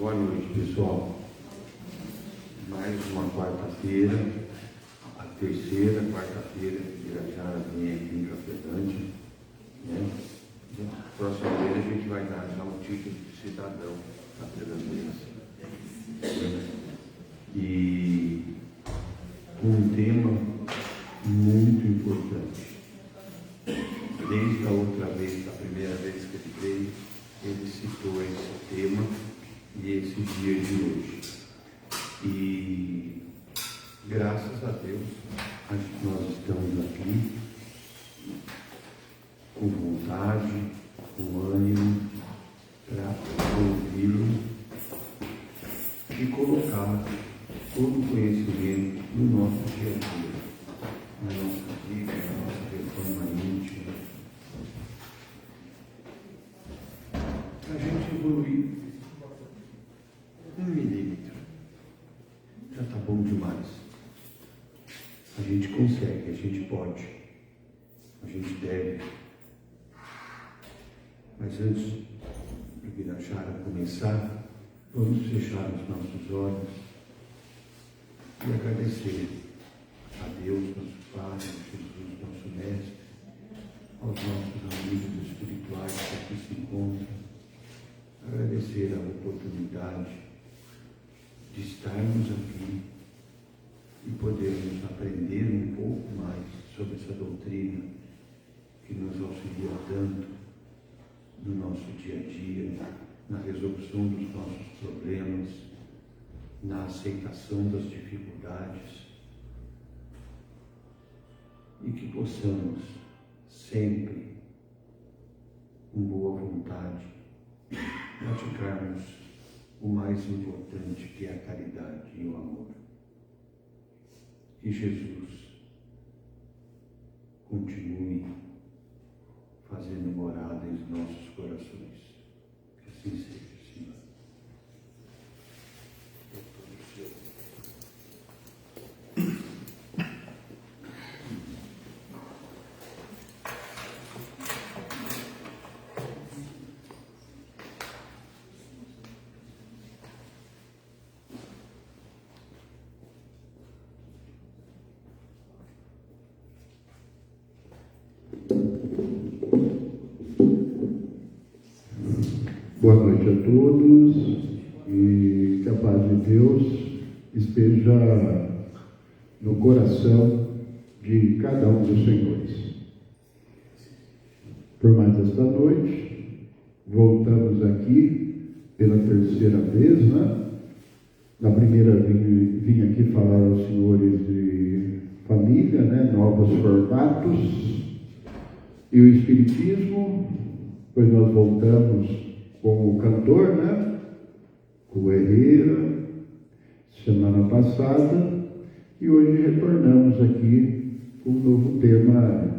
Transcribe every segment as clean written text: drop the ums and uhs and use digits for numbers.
Boa noite, pessoal. Mais uma quarta-feira, a terceira quarta-feira que Irajara vem aqui em Cafelândia, né? Próxima vez a gente vai dar já o título de cidadão da Presidência. E um tema muito importante. Desde a outra vez, a primeira vez que ele veio, ele citou esse tema e esse dia de hoje. E graças a Deus, nós estamos aqui com vontade, com ânimo para ouvi-lo e colocar todo o conhecimento no nosso dia a dia, na nossa vida, na nossa reforma íntima. A gente evoluir 1 milímetro já está bom demais. A gente consegue, a gente pode, a gente deve. Mas antes de Irajara começar, vamos fechar os nossos olhos e agradecer a Deus, nosso Pai, a Jesus, nosso Mestre, aos nossos amigos espirituais que aqui se encontram, agradecer a oportunidade de estarmos aqui e podermos aprender um pouco mais sobre essa doutrina que nos auxilia tanto no nosso dia a dia, na resolução dos nossos problemas, na aceitação das dificuldades, e que possamos sempre, com boa vontade, praticarmos o mais importante, que é a caridade e o amor. Que Jesus continue fazendo morada em nossos corações. Que assim seja, Senhor. Boa noite a todos e que a paz de Deus esteja no coração de cada um dos senhores. Por mais esta noite, voltamos aqui pela terceira vez, né? Na primeira vim aqui falar aos senhores de família, né? Novos formatos e o Espiritismo. Depois nós voltamos com o cantor, né? Com o Herrera, semana passada, e hoje retornamos aqui com um novo tema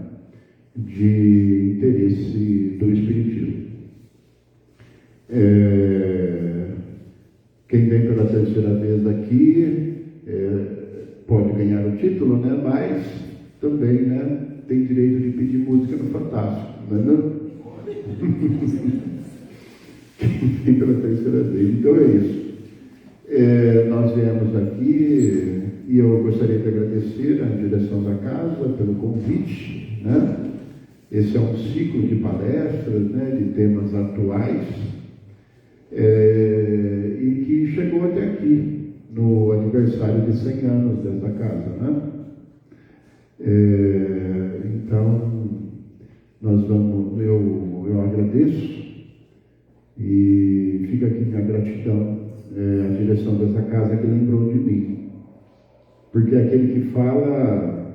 de interesse do Espiritismo. Quem vem pela terceira vez aqui pode ganhar o título, né? Mas também, né, tem direito de pedir música no Fantástico, não é não? Pela terceira vez. Então é isso. Nós viemos aqui e eu gostaria de agradecer à direção da casa pelo convite, né? Esse é um ciclo de palestras, né, de temas atuais, e que chegou até aqui no aniversário de 100 anos dessa casa, né? Então eu agradeço. E fica aqui minha gratidão à direção dessa casa que lembrou de mim. Porque aquele que fala,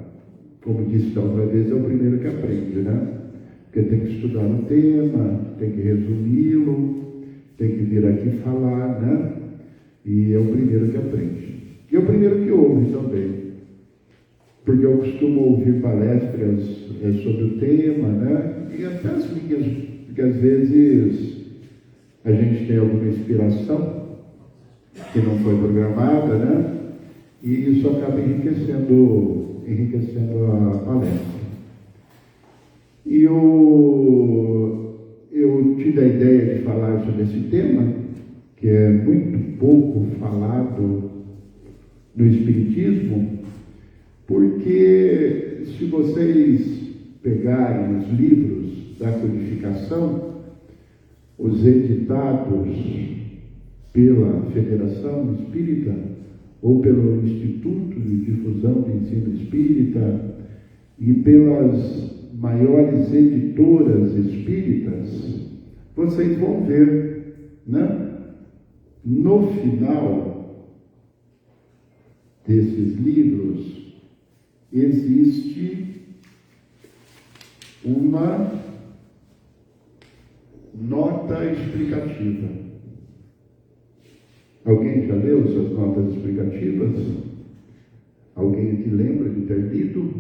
como disse da outra vez, é o primeiro que aprende, né? Porque tem que estudar o tema, tem que resumi-lo, tem que vir aqui falar, né? E é o primeiro que aprende. E é o primeiro que ouve também. Porque eu costumo ouvir palestras sobre o tema, né? E até as minhas, porque às vezes a gente tem alguma inspiração que não foi programada, né? E isso acaba enriquecendo a palestra. E eu tive a ideia de falar sobre esse tema, que é muito pouco falado no Espiritismo, porque se vocês pegarem os livros da codificação, os editados pela Federação Espírita ou pelo Instituto de Difusão de Ensino Espírita e pelas maiores editoras espíritas, vocês vão ver, né? No final desses livros existe uma nota explicativa. Alguém já leu essas notas explicativas? Alguém aqui lembra de ter lido?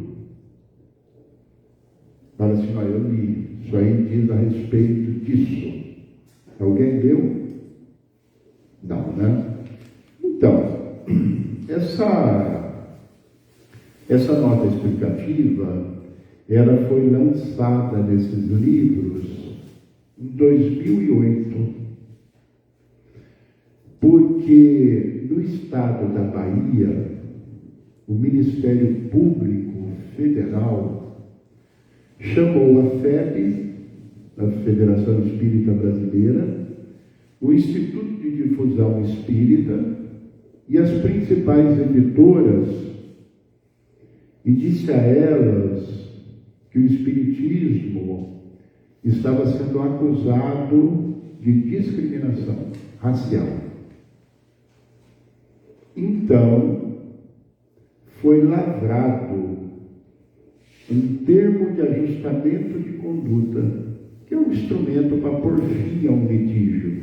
Fala assim, eu li, isso aí diz a respeito disso. Alguém leu? Não, né? Então, essa nota explicativa, ela foi lançada nesses livros em 2008, porque no estado da Bahia, o Ministério Público Federal chamou a FEB, a Federação Espírita Brasileira, o Instituto de Difusão Espírita e as principais editoras e disse a elas que o Espiritismo estava sendo acusado de discriminação racial. Então, foi lavrado um termo de ajustamento de conduta, que é um instrumento para pôr fim a um litígio,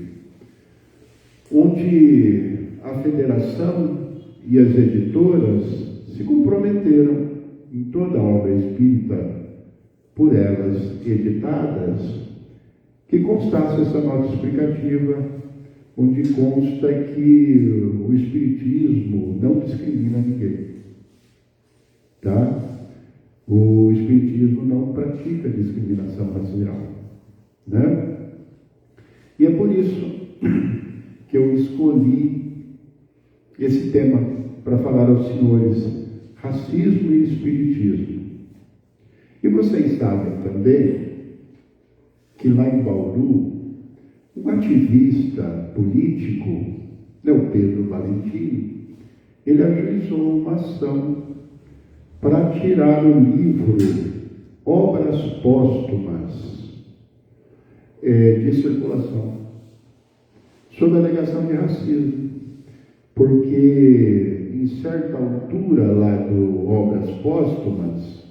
onde a federação e as editoras se comprometeram em toda a obra espírita por elas editadas, que constasse essa nota explicativa, onde consta que o Espiritismo não discrimina ninguém, tá? O Espiritismo não pratica discriminação racial, né? E é por isso que eu escolhi esse tema para falar aos senhores: racismo e espiritismo. E vocês sabem também que lá em Bauru, um ativista político, o Pedro Valentim, ele ajuizou uma ação para tirar o livro Obras Póstumas de circulação, sob a alegação de racismo, porque em certa altura lá do Obras Póstumas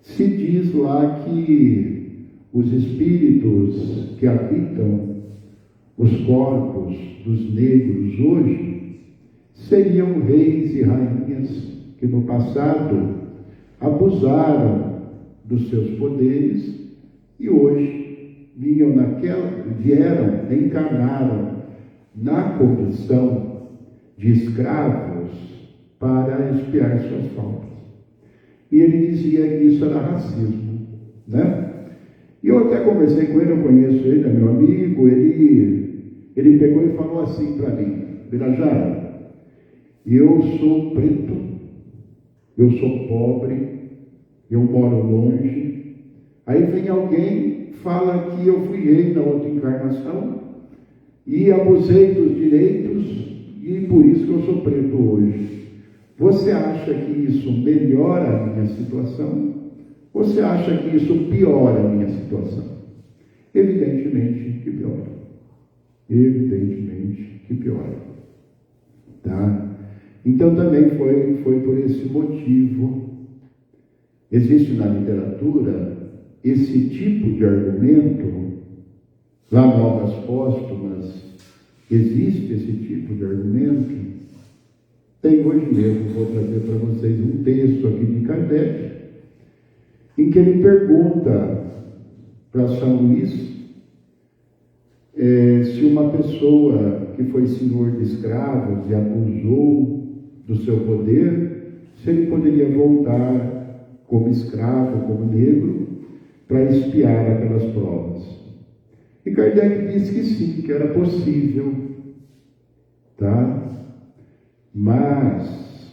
se diz lá que os espíritos que habitam os corpos dos negros hoje seriam reis e rainhas que no passado abusaram dos seus poderes e hoje encarnaram na condição de escravos para expiar suas faltas. E ele dizia que isso era racismo, né? E eu até conversei com ele, eu conheço ele, é meu amigo, ele pegou e falou assim para mim: Birajara, eu sou preto, eu sou pobre, eu moro longe, aí vem alguém, fala que eu fui rei na outra encarnação e abusei dos direitos e por isso que eu sou preto hoje. Você acha que isso melhora a minha situação? Ou você acha que isso piora a minha situação? Evidentemente que piora. Evidentemente que piora. Tá? Então também foi por esse motivo. Existe na literatura esse tipo de argumento, lá em Obras Póstumas, existe esse tipo de argumento. Tem hoje mesmo, vou trazer para vocês um texto aqui de Kardec, em que ele pergunta para São Luís se uma pessoa que foi senhor de escravos e abusou do seu poder, se ele poderia voltar como escravo, como negro, para expiar aquelas provas. E Kardec disse que sim, que era possível tá? Mas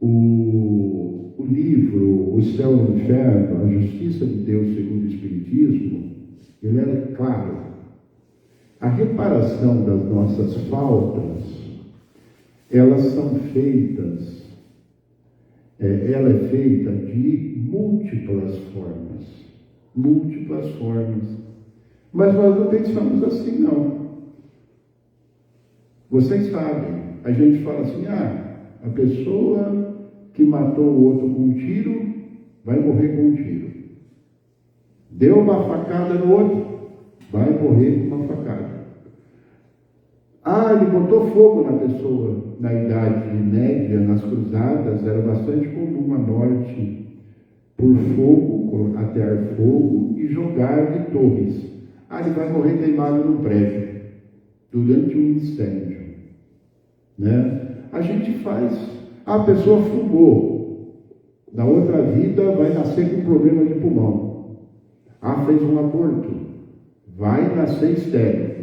o livro O Céu e o Inferno, a Justiça de Deus segundo o Espiritismo, ele era claro. A reparação das nossas faltas, elas são feitas, ela é feita de múltiplas formas. Múltiplas formas. Mas nós não pensamos assim, não. Vocês sabem, a gente fala assim, a pessoa que matou o outro com um tiro, vai morrer com um tiro. Deu uma facada no outro, vai morrer com uma facada. Ele botou fogo na pessoa. Na Idade Média, nas cruzadas, era bastante comum a morte por fogo, atear fogo e jogar de torres. Ele vai morrer queimado no prédio, durante um incêndio. Né? A gente faz, a pessoa fumou, na outra vida vai nascer com problema de pulmão. Fez um aborto, vai nascer estéril.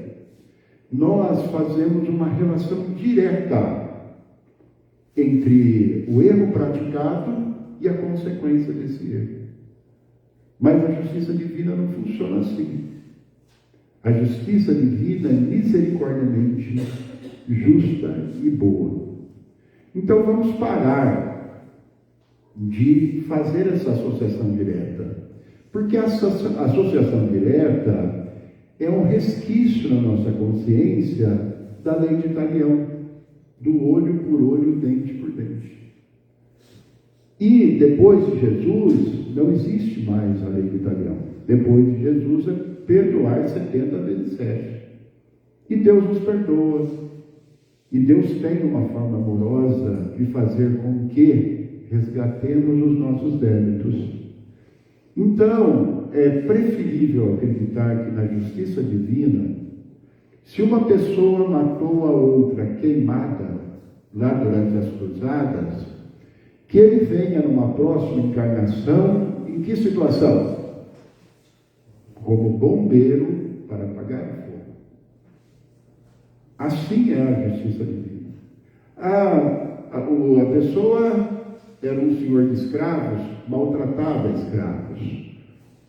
Nós fazemos uma relação direta entre o erro praticado e a consequência desse erro. Mas a justiça divina não funciona assim. A justiça divina é misericordiamente justa e boa. Então vamos parar de fazer essa associação direta. Porque a associação direta é um resquício na nossa consciência da lei de Talião, do olho por olho, dente por dente. E depois de Jesus, não existe mais a lei de Talião. Depois de Jesus é perdoar 70 vezes 7. E Deus nos perdoa. E Deus tem uma forma amorosa de fazer com que resgatemos os nossos débitos. Então, é preferível acreditar que na justiça divina, se uma pessoa matou a outra queimada lá durante as cruzadas, que ele venha numa próxima encarnação, em que situação? Como bombeiro para apagar o fogo. Assim é a justiça divina. A pessoa era um senhor de escravos, maltratava escravos.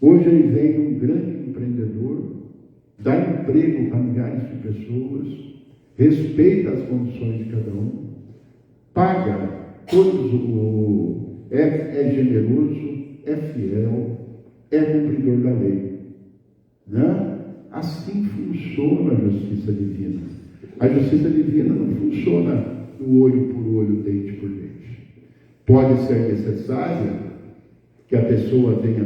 Hoje ele vem um grande empreendedor, dá emprego para milhares de pessoas, respeita as condições de cada um, paga todos, é generoso, é fiel, é cumpridor da lei. Né? Assim funciona a justiça divina. A justiça divina não funciona no olho por olho, dente por dente. Pode ser necessária que a pessoa venha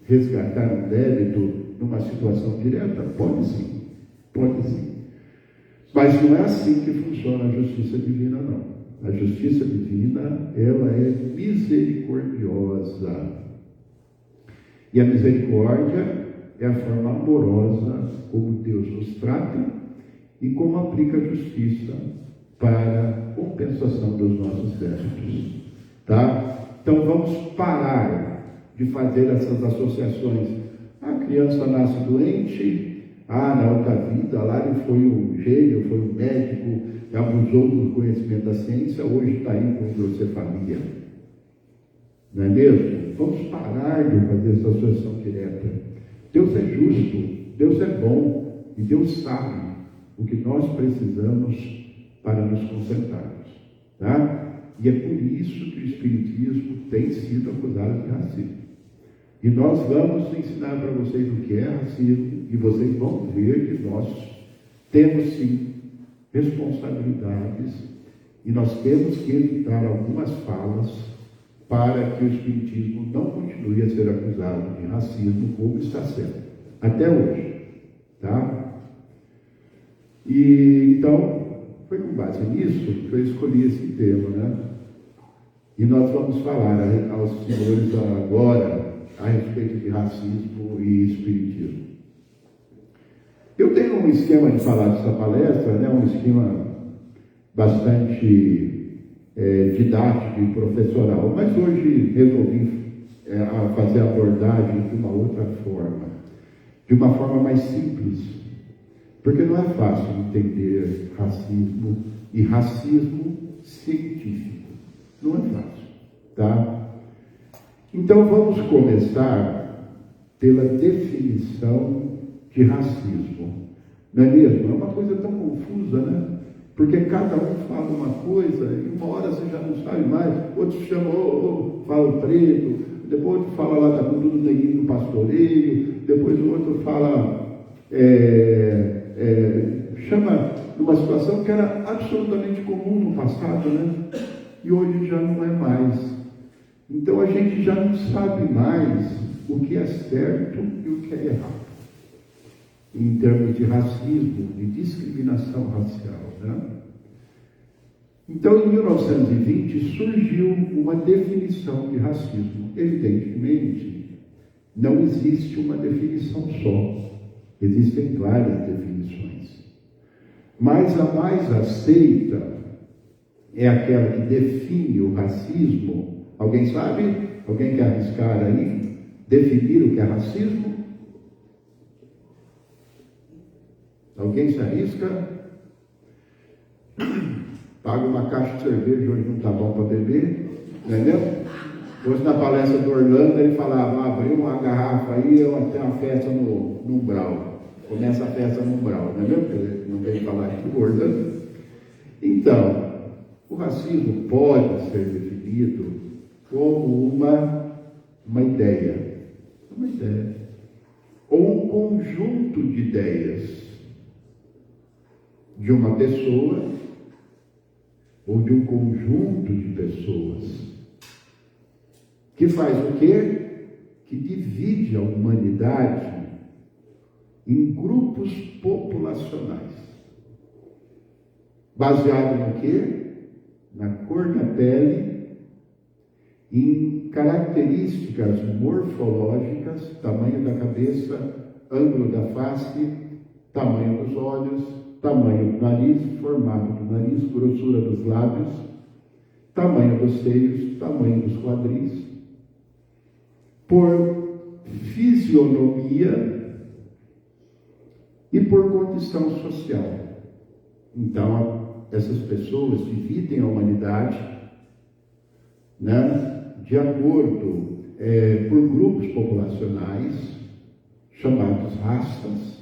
resgatar um débito numa situação direta? Pode sim, pode sim. Mas não é assim que funciona a justiça divina, não. A justiça divina, ela é misericordiosa. E a misericórdia é a forma amorosa como Deus nos trata e como aplica a justiça para a compensação dos nossos débitos. Tá? Então vamos parar de fazer essas associações. A criança nasce doente, na outra vida, lá ele foi um gênio, foi um médico, abusou do conhecimento da ciência, hoje está aí com hidrocefalia. Não é mesmo? Vamos parar de fazer essa associação direta. Deus é justo, Deus é bom, e Deus sabe o que nós precisamos para nos consertarmos. Tá? E é por isso que o Espiritismo tem sido acusado de racismo. E nós vamos ensinar para vocês o que é racismo, e vocês vão ver que nós temos sim responsabilidades, e nós temos que evitar algumas falas para que o Espiritismo não continue a ser acusado de racismo como está sendo, até hoje. Tá? E então, foi com base nisso que eu escolhi esse tema, né? E nós vamos falar aos senhores agora a respeito de racismo e espiritismo. Eu tenho um esquema de falar dessa palestra, né? Um esquema bastante didático e professoral, mas hoje resolvi fazer a abordagem de uma outra forma, de uma forma mais simples, Porque não é fácil entender racismo e racismo científico. Não é fácil, tá? Então vamos começar pela definição de racismo. Não é mesmo? É uma coisa tão confusa, né? Porque cada um fala uma coisa e uma hora você já não sabe mais, outro chama, fala o preto, depois outro fala lá da cultura do neguinho do pastoreio, depois o outro fala, chama numa situação que era absolutamente comum no passado, né? E hoje já não é mais. Então a gente já não sabe mais o que é certo e o que é errado, em termos de racismo, de discriminação racial, né? Então, em 1920, surgiu uma definição de racismo. Evidentemente, não existe uma definição só. Existem várias definições. Mas a mais aceita é aquela que define o racismo. Alguém sabe? Alguém quer arriscar aí? Definir o que é racismo? Alguém se arrisca? Paga uma caixa de cerveja, hoje não está bom para beber, entendeu? Hoje na palestra do Orlando ele falava, abriu uma garrafa aí, tem uma festa no umbral. Começa a festa no umbral, não é mesmo? Porque ele não veio falar aqui do Orlando. Então, o racismo pode ser definido como uma ideia. Uma ideia. Ou um conjunto de ideias de uma pessoa ou de um conjunto de pessoas que faz o quê? Que divide a humanidade em grupos populacionais. Baseado no quê? Na cor da pele, em características morfológicas, tamanho da cabeça, ângulo da face, tamanho dos olhos, tamanho do nariz, formato do nariz, grossura dos lábios, tamanho dos seios, tamanho dos quadris, por fisionomia e por condição social. Então, essas pessoas dividem a humanidade, né, de acordo por grupos populacionais, chamados raças,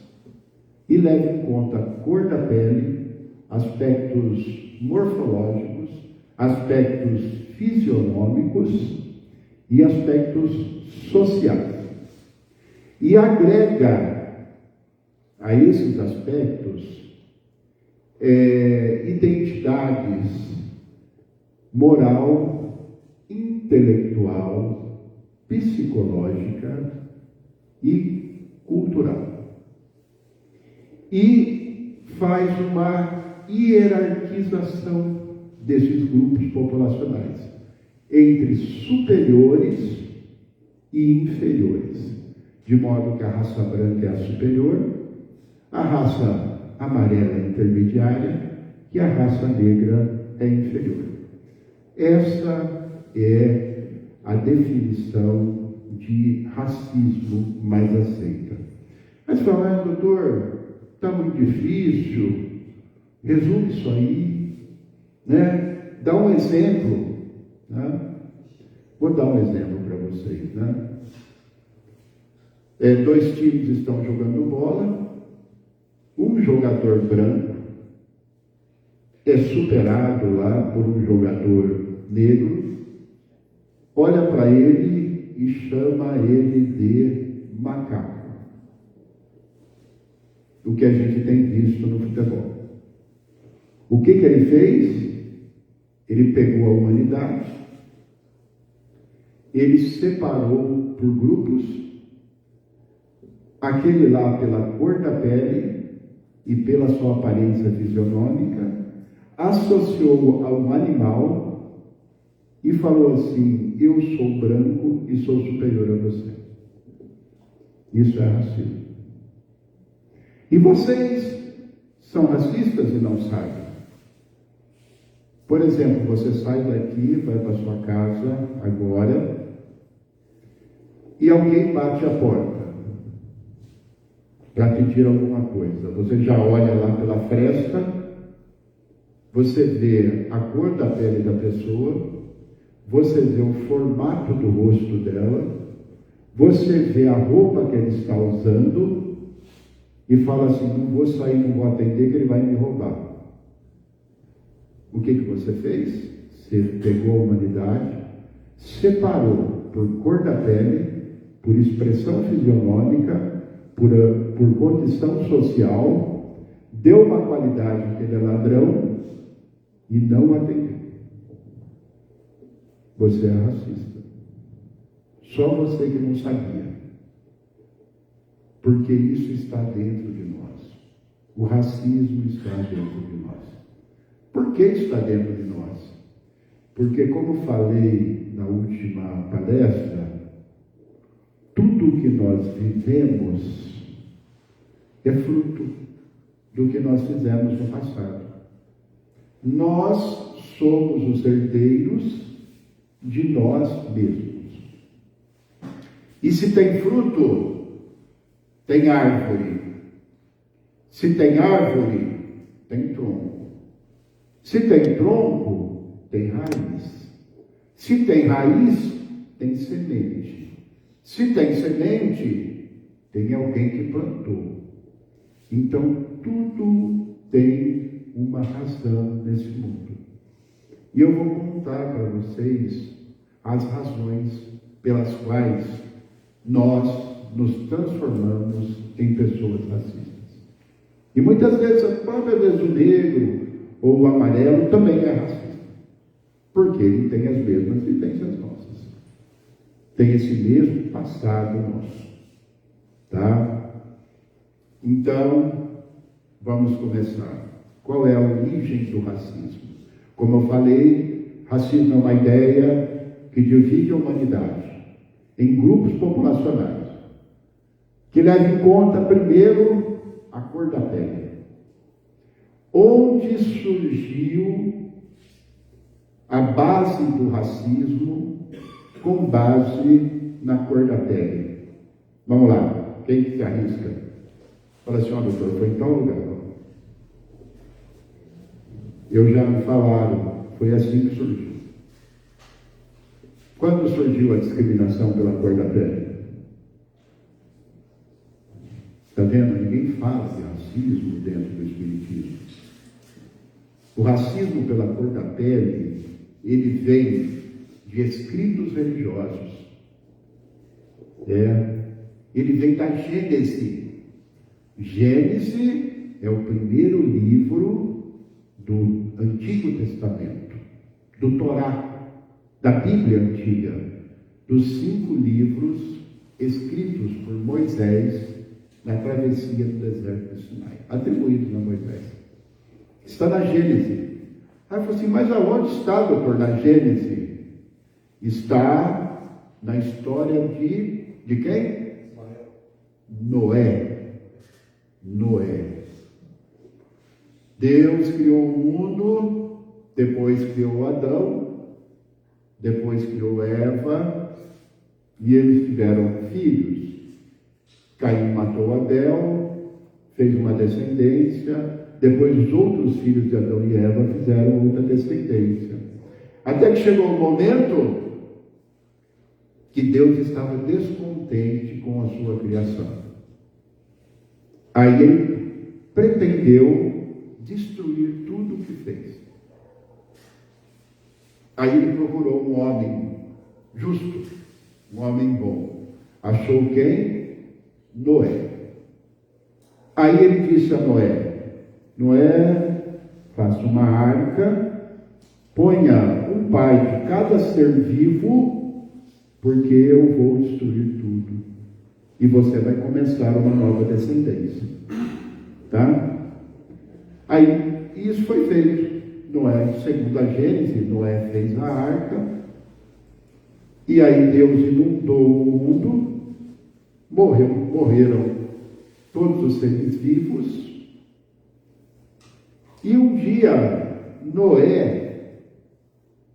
e leva em conta a cor da pele, aspectos morfológicos, aspectos fisionômicos e aspectos sociais. E agrega a esses aspectos identidades moral, intelectual, psicológica e cultural. E faz uma hierarquização desses grupos populacionais entre superiores e inferiores, de modo que a raça branca é a superior, a raça amarela é intermediária e a raça negra é inferior. Essa é a definição de racismo mais aceita. Mas fala, doutor, está muito difícil, resume isso aí, né? Dá um exemplo, né? Vou dar um exemplo para vocês, né? Dois times estão jogando bola, um jogador branco é superado lá por um jogador negro, olha para ele e chama ele de macaco. O que a gente tem visto no futebol. O que ele fez? Ele pegou a humanidade, ele separou por grupos, aquele lá pela cor da pele e pela sua aparência fisionômica, associou a um animal e falou assim: eu sou branco e sou superior a você. Isso é racismo. E vocês são racistas e não sabem. Por exemplo, você sai daqui, vai para sua casa agora e alguém bate a porta. para pedir alguma coisa. Você já olha lá pela fresta, você vê a cor da pele da pessoa, você vê o formato do rosto dela, você vê a roupa que ele está usando e fala assim: não vou sair, não vou atender, que ele vai me roubar. O que você fez? Você pegou a humanidade, separou por cor da pele, por expressão fisionômica, por condição social, deu uma qualidade que ele é ladrão e não atendeu. Você é racista. Só você que não sabia. Porque isso está dentro de nós. O racismo está dentro de nós. Por que está dentro de nós? Porque, como falei na última palestra, tudo que nós vivemos é fruto do que nós fizemos no passado. Nós somos os herdeiros de nós mesmos. E se tem fruto, tem árvore. Se tem árvore, tem tronco. Se tem tronco, tem raiz. Se tem raiz, tem semente. Se tem semente, tem alguém que plantou. Então, tudo tem uma razão nesse mundo. E eu vou contar para vocês as razões pelas quais nós nos transformamos em pessoas racistas. E muitas vezes, a própria vez o negro ou o amarelo também é racista. Porque ele tem as mesmas vivências nossas. Tem esse mesmo passado nosso. Tá? Então, vamos começar. Qual é a origem do racismo? Como eu falei, racismo é uma ideia que divide a humanidade em grupos populacionais, que leva em conta, primeiro, a cor da pele. Onde surgiu a base do racismo com base na cor da pele? Vamos lá, quem que se arrisca? Fala assim: ó, doutor, foi em tal lugar. Já me falaram, foi assim que surgiu. Quando surgiu a discriminação pela cor da pele? Está vendo? Ninguém fala de racismo dentro do Espiritismo. O racismo pela cor da pele, ele vem de escritos religiosos. Ele vem da Gênese. Gênese é o primeiro livro do Antigo Testamento, do Torá, da Bíblia Antiga, dos 5 livros escritos por Moisés na travessia do deserto de Sinai, atribuídos a Moisés. Está na Gênese. Aí eu falei assim: mas aonde está, doutor, na Gênese? Está na história de quem? Noé. Deus criou o mundo, depois criou Adão, depois criou Eva, e eles tiveram filhos. Caim matou Abel, fez uma descendência, depois os outros filhos de Adão e Eva fizeram outra descendência. Até que chegou o momento que Deus estava descontente com a sua criação. Aí ele pretendeu destruir tudo o que fez. Aí ele procurou um homem justo, um homem bom. Achou quem? Noé. Aí ele disse a Noé, faça uma arca, ponha um pai de cada ser vivo, porque eu vou destruir tudo. E você vai começar uma nova descendência. Tá? Aí, isso foi feito. Noé, segundo a Gênese, Noé fez a arca, e aí Deus inundou o mundo, morreram todos os seres vivos, e um dia Noé,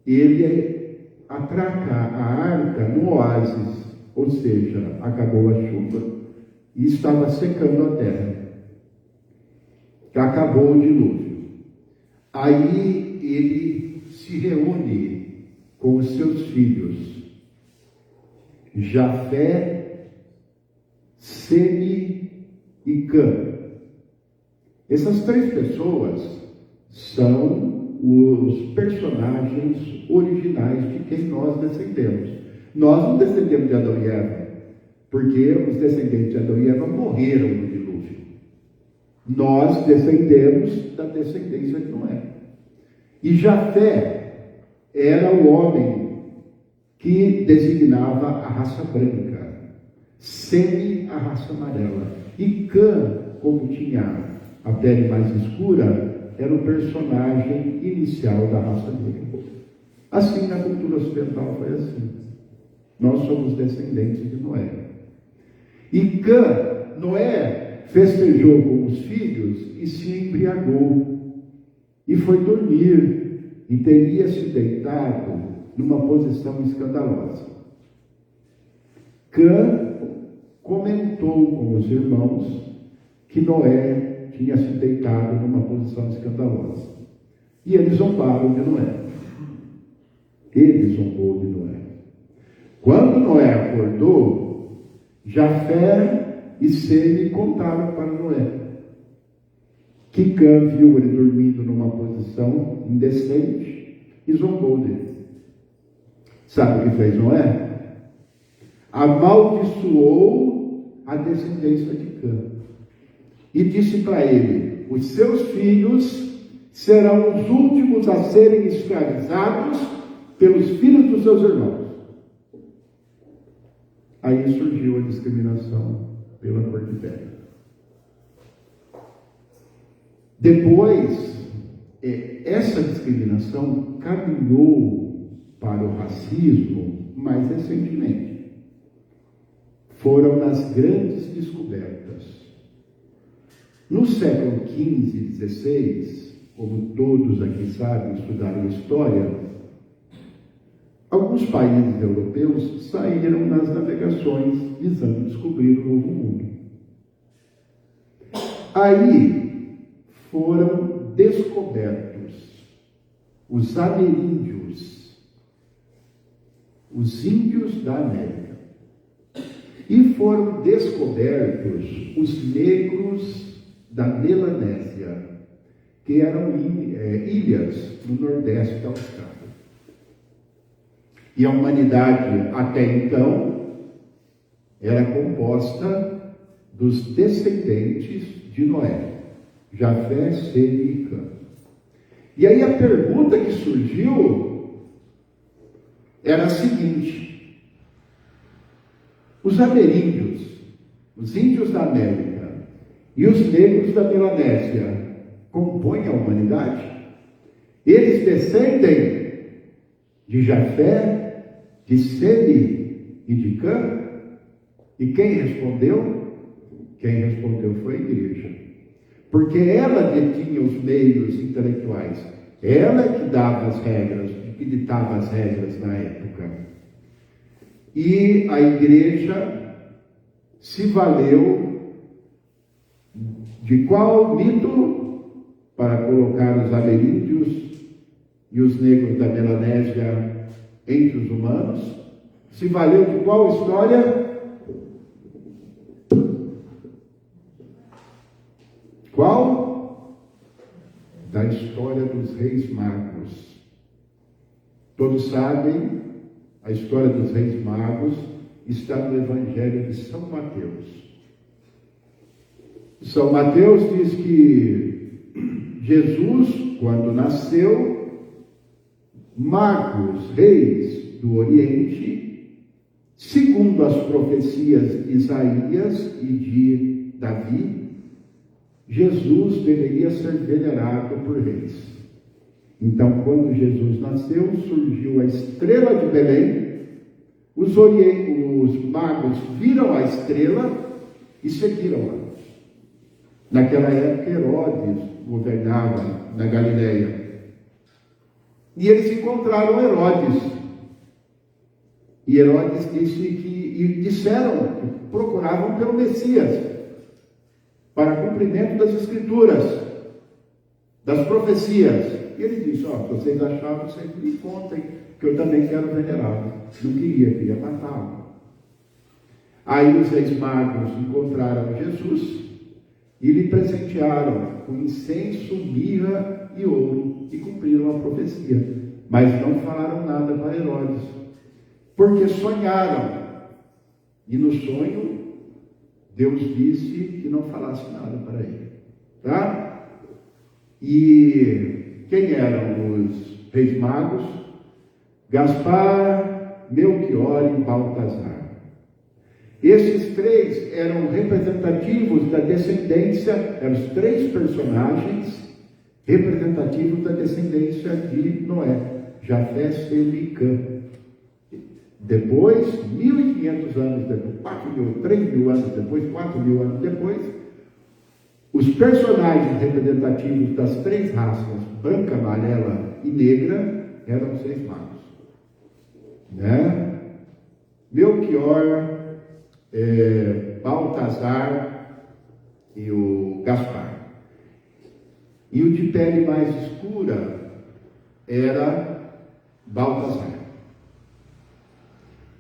ele atraca a arca no oásis, ou seja, acabou a chuva, e estava secando a terra. Acabou o dilúvio. Aí ele se reúne com os seus filhos, Jafé, Seme e Cã. Essas três pessoas são os personagens originais de quem nós descendemos. Nós não descendemos de Adão e Eva, porque os descendentes de Adão e Eva morreram no dilúvio. Nós descendemos da descendência de Noé. E Jafé era o homem que designava a raça branca, Seme a raça amarela, e Cã, como tinha a pele mais escura, era o personagem inicial da raça negra. Assim, na cultura ocidental foi assim. Nós somos descendentes de Noé. E Cã, Noé festejou com os filhos e se embriagou. E foi dormir e teria se deitado numa posição escandalosa. Cã comentou com os irmãos que Noé tinha se deitado numa posição escandalosa. E eles zombaram de Noé. Ele zombou de Noé. Quando Noé acordou, Jafé e Seme contaram para Noé que Cã viu ele dormindo numa posição indecente e zombou dele. Sabe o que fez Noé? Amaldiçoou a descendência de Cã. E disse para ele: os seus filhos serão os últimos a serem escravizados pelos filhos dos seus irmãos. Aí surgiu a discriminação pela cor de pele. Depois, essa discriminação caminhou para o racismo mais recentemente. Foram nas grandes descobertas. No século XV e XVI, como todos aqui sabem, estudaram história, alguns países europeus saíram nas navegações visando descobrir o novo mundo. Aí foram descobertos os ameríndios, os índios da América. E foram descobertos os negros da Melanésia, que eram ilhas no nordeste da Austrália. E a humanidade, até então, era composta dos descendentes de Noé, Jafé, Seme e Cã. E aí a pergunta que surgiu era a seguinte: os ameríndios, os índios da América e os negros da Melanésia compõem a humanidade? Eles descendem de Jafé, de Seme e de Cã? E quem respondeu? Quem respondeu foi a igreja. Porque ela detinha os meios intelectuais. Ela que dava as regras, que ditava as regras na época. E a igreja se valeu de qual mito para colocar os ameríndios e os negros da Melanésia entre os humanos? Se valeu de qual história? Qual? Da história dos reis magos. Todos sabem, a história dos reis magos está no Evangelho de São Mateus. São Mateus diz que Jesus, quando nasceu, magos, reis do Oriente, segundo as profecias de Isaías e de Davi, Jesus deveria ser venerado por reis. Então, quando Jesus nasceu, surgiu a estrela de Belém, os magos viram a estrela e seguiram-a. Naquela época, Herodes governava na Galileia. E eles encontraram Herodes. E Herodes disse e disseram que procuravam pelo Messias, para cumprimento das Escrituras, das profecias. E ele disse: se vocês acharam, vocês me contem, que eu também quero venerá-lo. Não queria matá-lo. Aí os reis magos encontraram Jesus e lhe presentearam com incenso, mirra e ouro, e cumpriram a profecia. Mas não falaram nada para Herodes, porque sonharam. E no sonho, Deus disse que não falasse nada para ele. Tá? E quem eram os reis magos? Gaspar, Melquior e Baltazar. Esses três eram representativos da descendência, eram os três personagens representativos da descendência de Noé, Jafé, Sem e Cã. Depois, 1.500 anos depois, 3.000 anos depois, 4.000 anos depois, os personagens representativos das três raças, branca, amarela e negra, eram os reis magos. Né? Melquior, Baltazar e o Gaspar. E o de pele mais escura era Baltazar.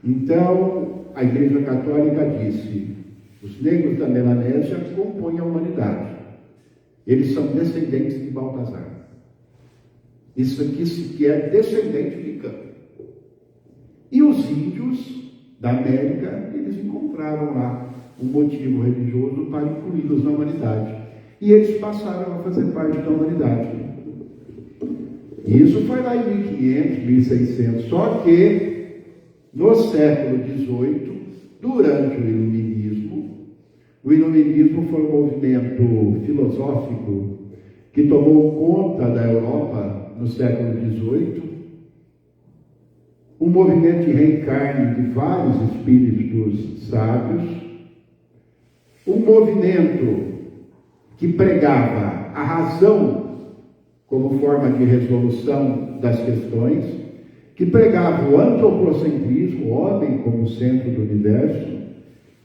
Então, a Igreja Católica disse: os negros da Melanésia compõem a humanidade. Eles são descendentes de Baltazar. Isso aqui que é descendente de Cã. E os índios da América, eles encontraram lá um motivo religioso para incluí-los na humanidade. E eles passaram a fazer parte da humanidade. E isso foi lá em 1500, 1600. Só que, no século XVIII, durante o Iluminismo foi um movimento filosófico que tomou conta da Europa no século XVIII, um movimento de reencarne de vários espíritos sábios, um movimento que pregava a razão como forma de resolução das questões, que pregava o antropocentrismo, o homem como centro do universo,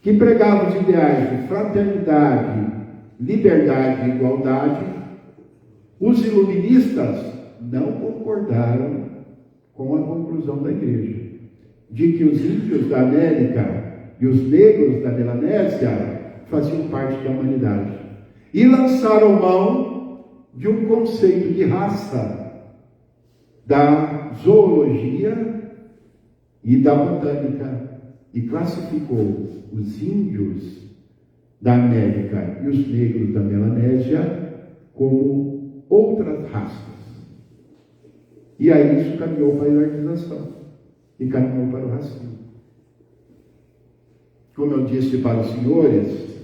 que pregava os ideais de fraternidade, liberdade e igualdade. Os iluministas não concordaram com a conclusão da Igreja, de que os índios da América e os negros da Melanésia faziam parte da humanidade. E lançaram mão de um conceito de raça, da zoologia e da botânica, e classificou os índios da América e os negros da Melanésia como outras raças. E aí isso caminhou para a hierarquização e caminhou para o racismo. Como eu disse para os senhores,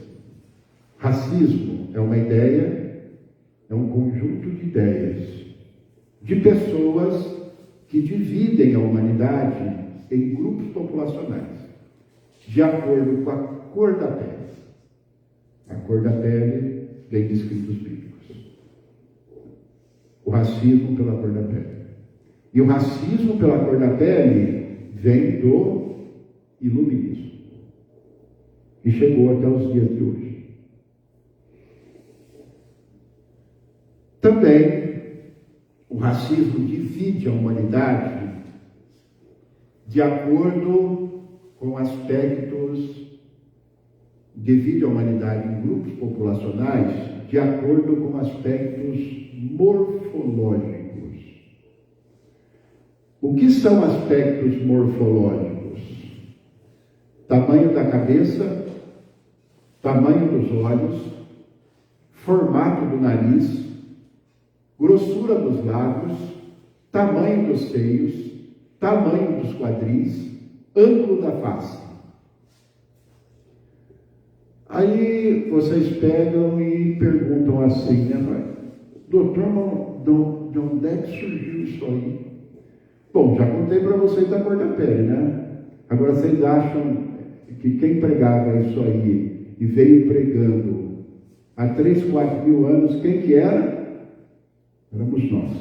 racismo é uma ideia, é um conjunto de ideias, de pessoas que dividem a humanidade em grupos populacionais, de acordo com a cor da pele. A cor da pele vem de escritos bíblicos. O racismo pela cor da pele. E o racismo pela cor da pele vem do iluminismo. E chegou até os dias de hoje. Também, o racismo divide a humanidade de acordo com aspectos, divide a humanidade em grupos populacionais de acordo com aspectos morfológicos. O que são aspectos morfológicos? Tamanho da cabeça, tamanho dos olhos, formato do nariz, grossura dos lábios, tamanho dos seios, tamanho dos quadris, ângulo da face. Aí vocês pegam e perguntam assim, né? Doutor, de onde é que surgiu isso aí? Bom, já contei para vocês da cor da pele, né? Agora vocês acham que quem pregava isso aí e veio pregando há 3, 4 mil anos, quem que era? Éramos nós.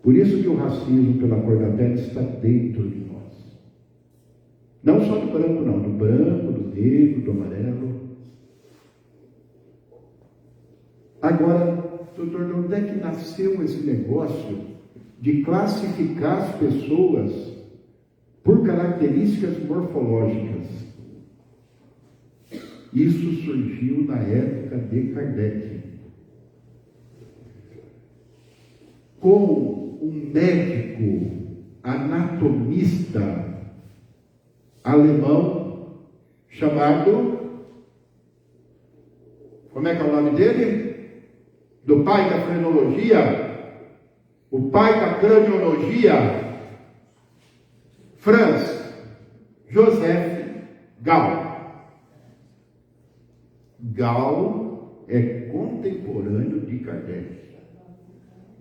Por isso que o racismo pela cor da pele está dentro de nós. Não só do branco, não, do branco, do negro, do amarelo. Agora, doutor, de onde é que nasceu esse negócio de classificar as pessoas por características morfológicas? Isso surgiu na época de Kardec, com um médico anatomista alemão chamado, como é que é o nome dele? Do pai da frenologia, o pai da craniologia, Franz Joseph Gall. Gall é contemporâneo de Kardec.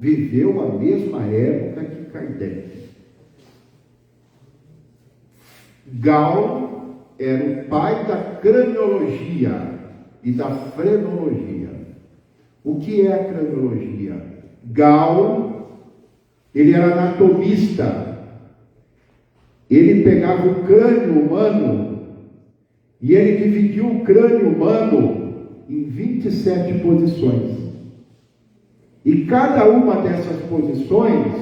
Viveu a mesma época que Kardec. Gall era o pai da craniologia e da frenologia. O que é a craniologia? Gall, ele era anatomista. Ele pegava o crânio humano e ele dividiu o crânio humano em 27 posições. E cada uma dessas posições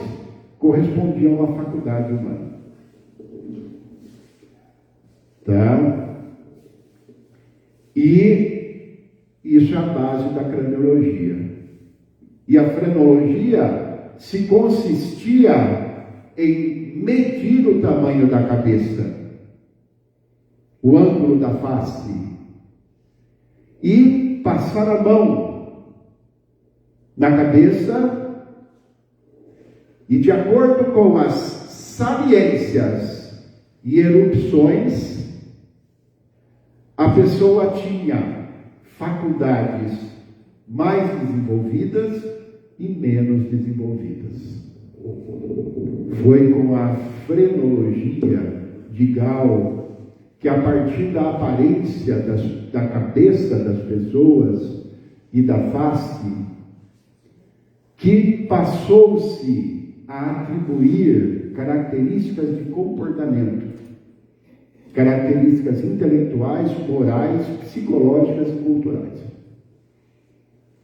correspondia a uma faculdade humana. Tá? E isso é a base da craniologia. E a frenologia se consistia em medir o tamanho da cabeça, o ângulo da face, e passar a mão na cabeça, e de acordo com as saliências e erupções, a pessoa tinha faculdades mais desenvolvidas e menos desenvolvidas. Foi com a frenologia de Gall que, a partir da aparência da cabeça das pessoas e da face, que passou-se a atribuir características de comportamento, características intelectuais, morais, psicológicas e culturais.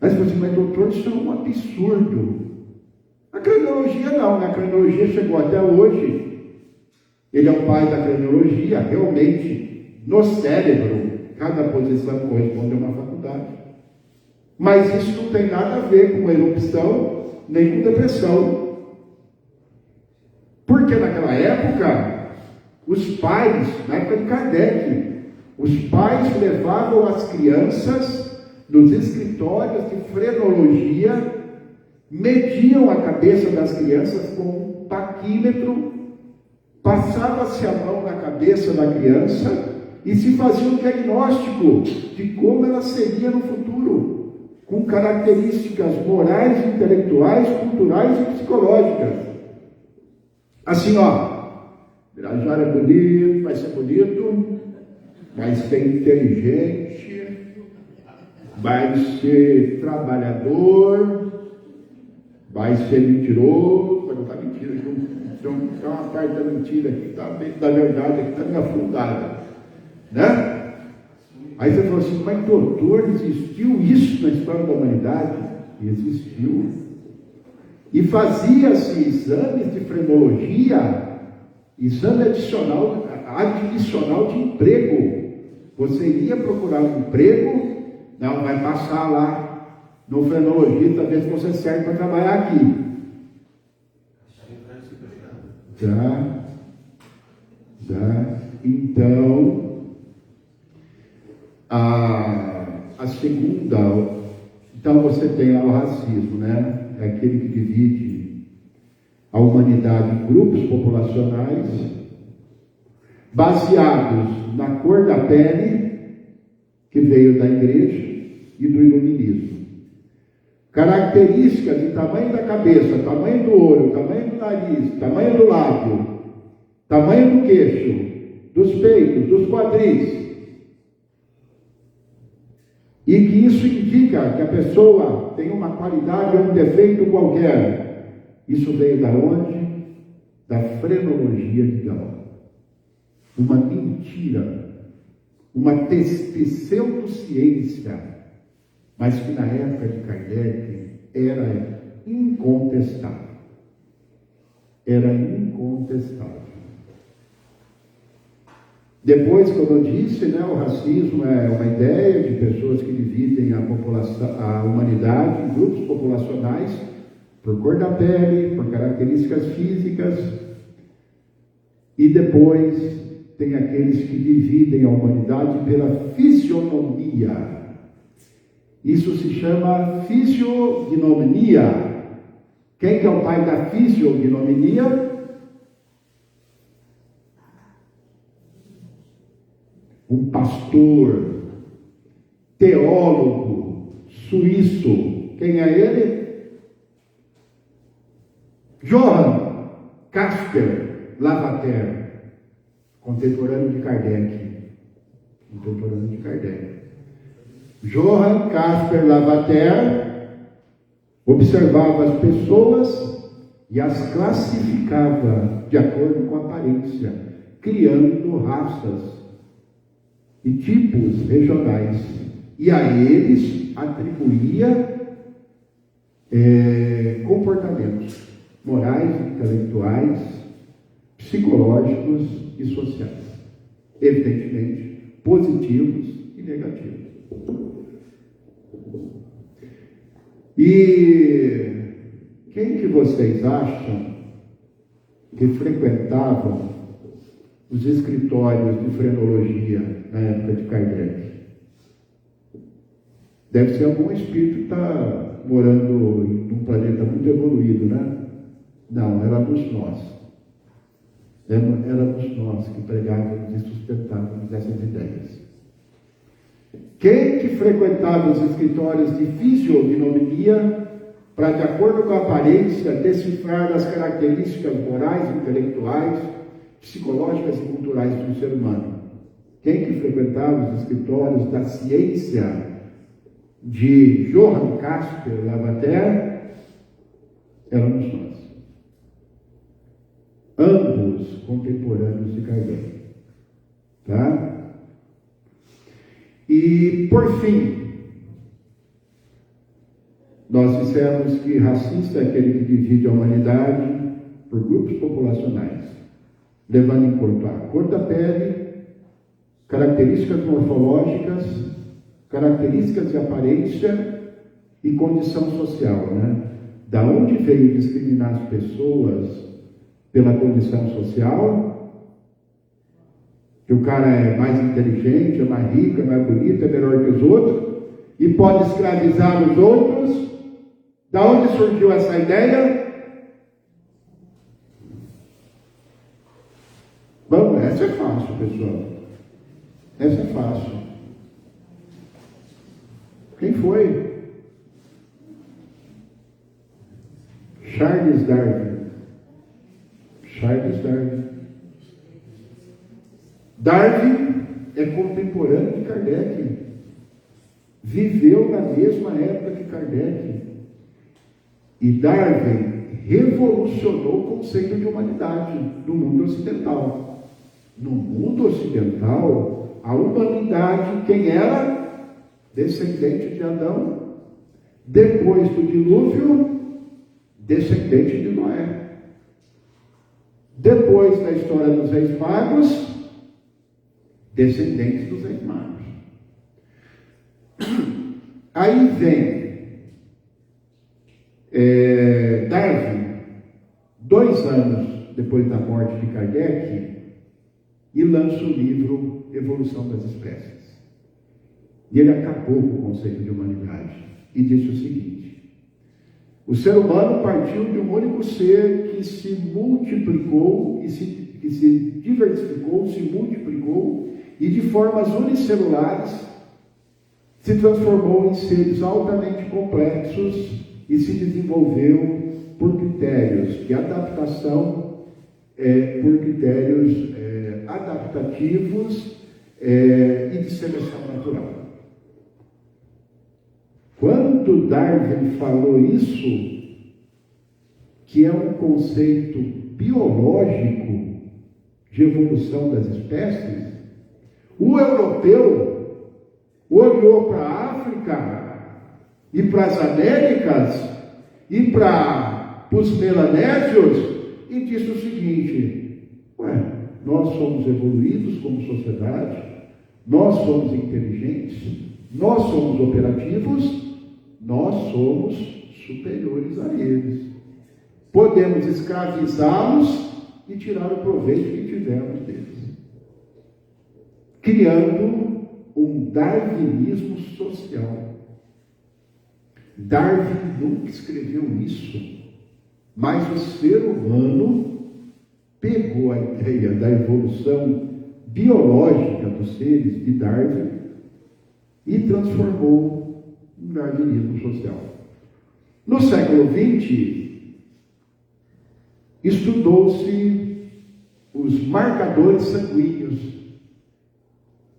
Mas você, mas doutor, isso é um absurdo. A craniologia não, a craniologia chegou até hoje. Ele é o pai da craniologia, realmente, no cérebro, cada posição corresponde a uma faculdade. Mas isso não tem nada a ver com erupção, nem com depressão. Porque naquela época, os pais, na época de Kardec, os pais levavam as crianças nos escritórios de frenologia, mediam a cabeça das crianças com um paquímetro, passava-se a mão na cabeça da criança e se fazia um diagnóstico de como ela seria no futuro, com características morais, intelectuais, culturais e psicológicas. Assim, Birajara é bonito, vai ser bonito, vai ser inteligente, vai ser trabalhador, vai ser mentiroso, vai contar mentira, então uma parte da mentira aqui, da verdade aqui está meio afundada, né? Aí você falou assim, mas doutor, existiu isso na história da humanidade? Existiu. E fazia-se exames de frenologia, exame adicional de emprego. Você ia procurar um emprego, não, vai passar lá no frenologista, ver se você serve para trabalhar aqui. Tá. Então, a segunda, então você tem lá o racismo, né? É aquele que divide a humanidade em grupos populacionais, baseados na cor da pele, que veio da igreja e do iluminismo. Características de tamanho da cabeça, tamanho do olho, tamanho do nariz, tamanho do lábio, tamanho do queixo, dos peitos, dos quadris. E que isso indica que a pessoa tem uma qualidade ou um defeito qualquer. Isso veio da onde? Da frenologia de Gall. uma mentira, uma pseudociência, mas que na época de Kardec era incontestável. Era incontestável. Depois, como eu disse, o racismo é uma ideia de pessoas que dividem a humanidade em grupos populacionais por cor da pele, por características físicas, e depois tem aqueles que dividem a humanidade pela fisionomia. Isso se chama fisiognomia. Quem que é o pai da fisiognomia? Um pastor, teólogo, suíço. Quem é ele? Johann Caspar Lavater, contemporâneo de Kardec. Johann Caspar Lavater observava as pessoas e as classificava de acordo com a aparência, criando raças e tipos regionais, e a eles atribuía comportamentos morais, intelectuais, psicológicos e sociais, evidentemente positivos e negativos. E quem que vocês acham que frequentavam os escritórios de frenologia na época de Kardec? Deve ser algum espírito que está morando em um planeta muito evoluído, né? Não, éramos nós. Éramos nós que pregávamos e sustentávamos essas ideias. Quem que frequentava os escritórios de fisiognomia para, de acordo com a aparência, decifrar as características morais, intelectuais, psicológicas e culturais do ser humano? Quem que frequentava os escritórios da ciência de Johann Caspar Lavater? Éramos nós. Ambos contemporâneos de Kardec. Tá? E, por fim, nós dissemos que racista é aquele que divide a humanidade por grupos populacionais, levando em conta a cor da pele, características morfológicas, características de aparência e condição social, Da onde veio discriminar as pessoas pela condição social? Que o cara é mais inteligente, é mais rico, é mais bonito, é melhor que os outros, e pode escravizar os outros. Da onde surgiu essa ideia? Vamos, essa é fácil, pessoal. Essa é fácil. Quem foi? Charles Darwin. Darwin é contemporâneo de Kardec. Viveu na mesma época que Kardec. E Darwin revolucionou o conceito de humanidade no mundo ocidental. No mundo ocidental, a humanidade, quem era? Descendente de Adão. Depois do dilúvio, descendente de Noé. Depois da história dos Reis Magos, descendentes dos Reis Magos. Aí vem Darwin, 2 anos depois da morte de Kardec, e lança o livro Evolução das Espécies. E ele acabou com o conceito de humanidade e disse o seguinte: o ser humano partiu de um único ser que se multiplicou, que se diversificou, se multiplicou, e de formas unicelulares se transformou em seres altamente complexos e se desenvolveu por critérios de adaptação, por critérios adaptativos e de seleção natural. Quando Darwin falou isso, que é um conceito biológico, de evolução das espécies, o europeu olhou para a África e para as Américas e para os melanésios e disse o seguinte: nós somos evoluídos como sociedade, nós somos inteligentes, nós somos operativos, nós somos superiores a eles. Podemos escravizá-los e tirar o proveito que tivermos deles. Criando um darwinismo social. Darwin nunca escreveu isso, mas o ser humano pegou a ideia da evolução biológica dos seres de Darwin e transformou em darwinismo social. No século XX, estudou-se os marcadores sanguíneos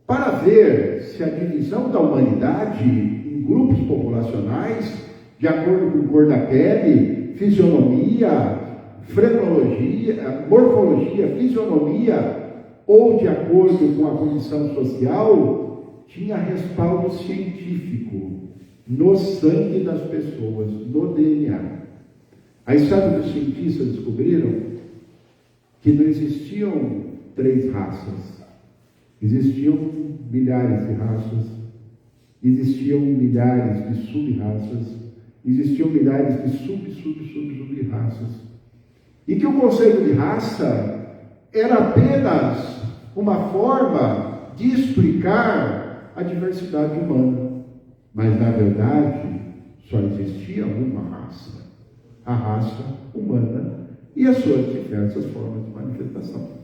para ver se a divisão da humanidade em grupos populacionais, de acordo com cor da pele, fisionomia, frenologia, morfologia, fisionomia, ou de acordo com a condição social, tinha respaldo científico no sangue das pessoas, no DNA. Aí sabe o que os cientistas descobriram? Que não existiam 3 raças. Existiam milhares de raças, existiam milhares de sub-raças, existiam milhares de sub-raças. E que o conceito de raça era apenas uma forma de explicar a diversidade humana. Mas, na verdade, só existia uma raça. A raça humana e as suas diversas formas de manifestação.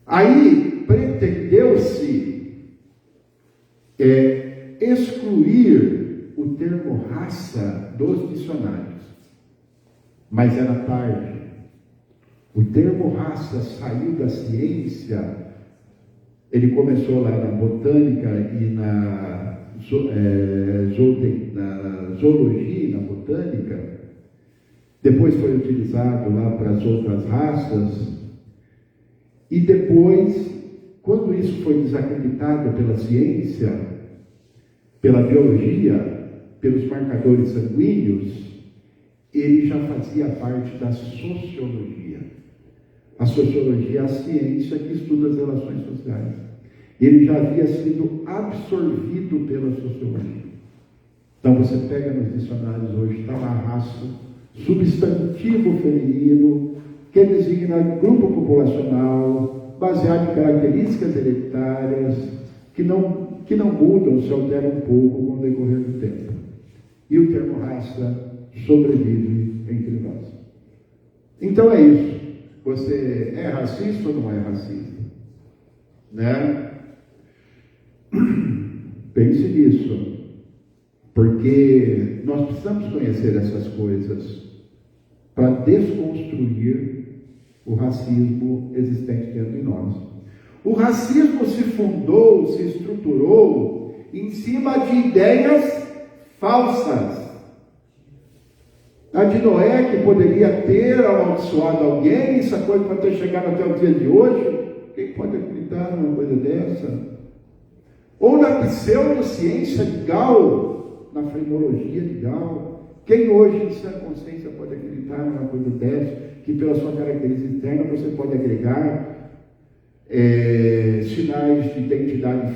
Aí pretendeu-se excluir o termo raça dos dicionários, mas era tarde. O termo raça saiu da ciência, ele começou lá na botânica e na zoologia e na botânica, depois foi utilizado lá para as outras raças, e depois, quando isso foi desacreditado pela ciência, pela biologia, pelos marcadores sanguíneos, ele já fazia parte da sociologia. A sociologia é a ciência que estuda as relações sociais. Ele já havia sido absorvido pela sociologia. Então você pega nos dicionários hoje, está lá raça, substantivo feminino, que designa grupo populacional, baseado em características hereditárias, que não mudam, se alteram um pouco com o decorrer do tempo. E o termo raça sobrevive entre nós. Então é isso. Você é racista ou não é racista? Né? Pense nisso. Porque nós precisamos conhecer essas coisas para desconstruir o racismo existente dentro de nós. O racismo se fundou, se estruturou em cima de ideias falsas. A de Noé, que poderia ter amaldiçoado alguém, essa coisa pode ter chegado até o dia de hoje. Quem pode acreditar numa coisa dessa? Ou na pseudociência de Gall, na frenologia de Gall. Quem hoje, em sua consciência, pode acreditar numa coisa dessa, que pela sua característica interna você pode agregar sinais de identidade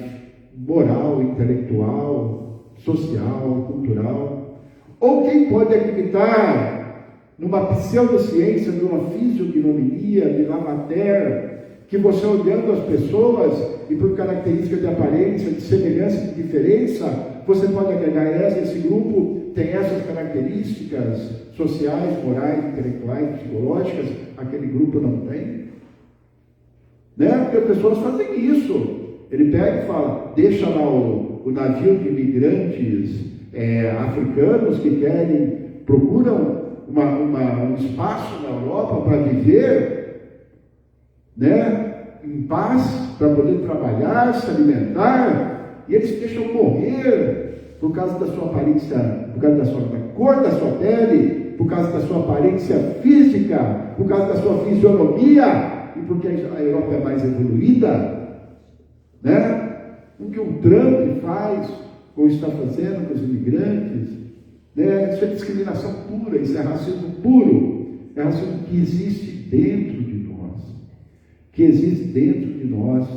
moral, intelectual, social, cultural? Ou quem pode acreditar numa pseudociência, numa fisiognomonia, de Lavater, que você olhando as pessoas e por características de aparência, de semelhança, de diferença, você pode agregar esse grupo tem essas características sociais, morais, intelectuais, psicológicas, aquele grupo não tem? Né? Porque as pessoas fazem isso. Ele pega e fala, deixa lá o navio de imigrantes africanos que procuram um espaço na Europa para viver, né, em paz, para poder trabalhar, se alimentar, e eles deixam morrer por causa da sua aparência, por causa da cor da sua pele, por causa da sua aparência física, por causa da sua fisionomia, e porque a Europa é mais evoluída, né? O que o Trump faz, ou está fazendo com os imigrantes, né? Isso é discriminação pura, isso é racismo puro, é racismo que existe dentro de nós,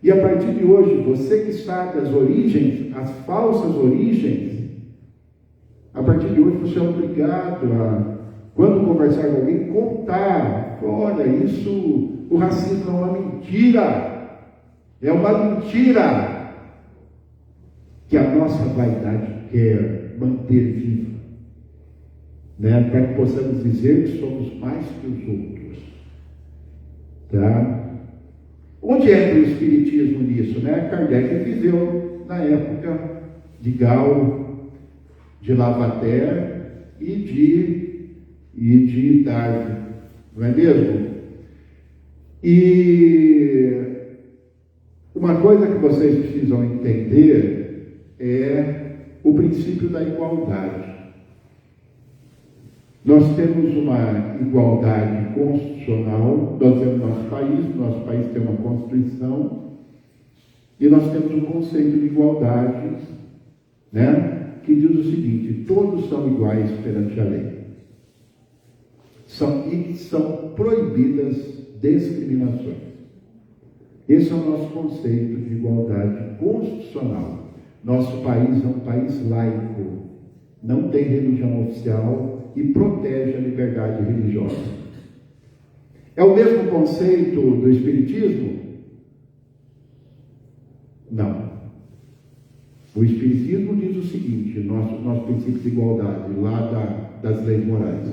e a partir de hoje, você que sabe as origens, as falsas origens, a partir de hoje você é obrigado a, quando conversar com alguém, contar, olha, isso, o racismo é uma mentira, que a nossa vaidade quer manter viva, né? Para que possamos dizer que somos mais que os outros, tá? Onde entra o Espiritismo nisso, né? Kardec viveu na época de Galo, de Lavater e de Darwin, não é mesmo? E uma coisa que vocês precisam entender é o princípio da igualdade. Nós temos uma igualdade constitucional, nós temos nosso país tem uma Constituição, e nós temos um conceito de igualdade, né, que diz o seguinte: todos são iguais perante a lei. São proibidas discriminações. Esse é o nosso conceito de igualdade constitucional. Nosso país é um país laico, não tem religião oficial e protege a liberdade religiosa. É o mesmo conceito do Espiritismo? Não. O Espiritismo diz o seguinte, nosso princípio de igualdade, lá das leis morais: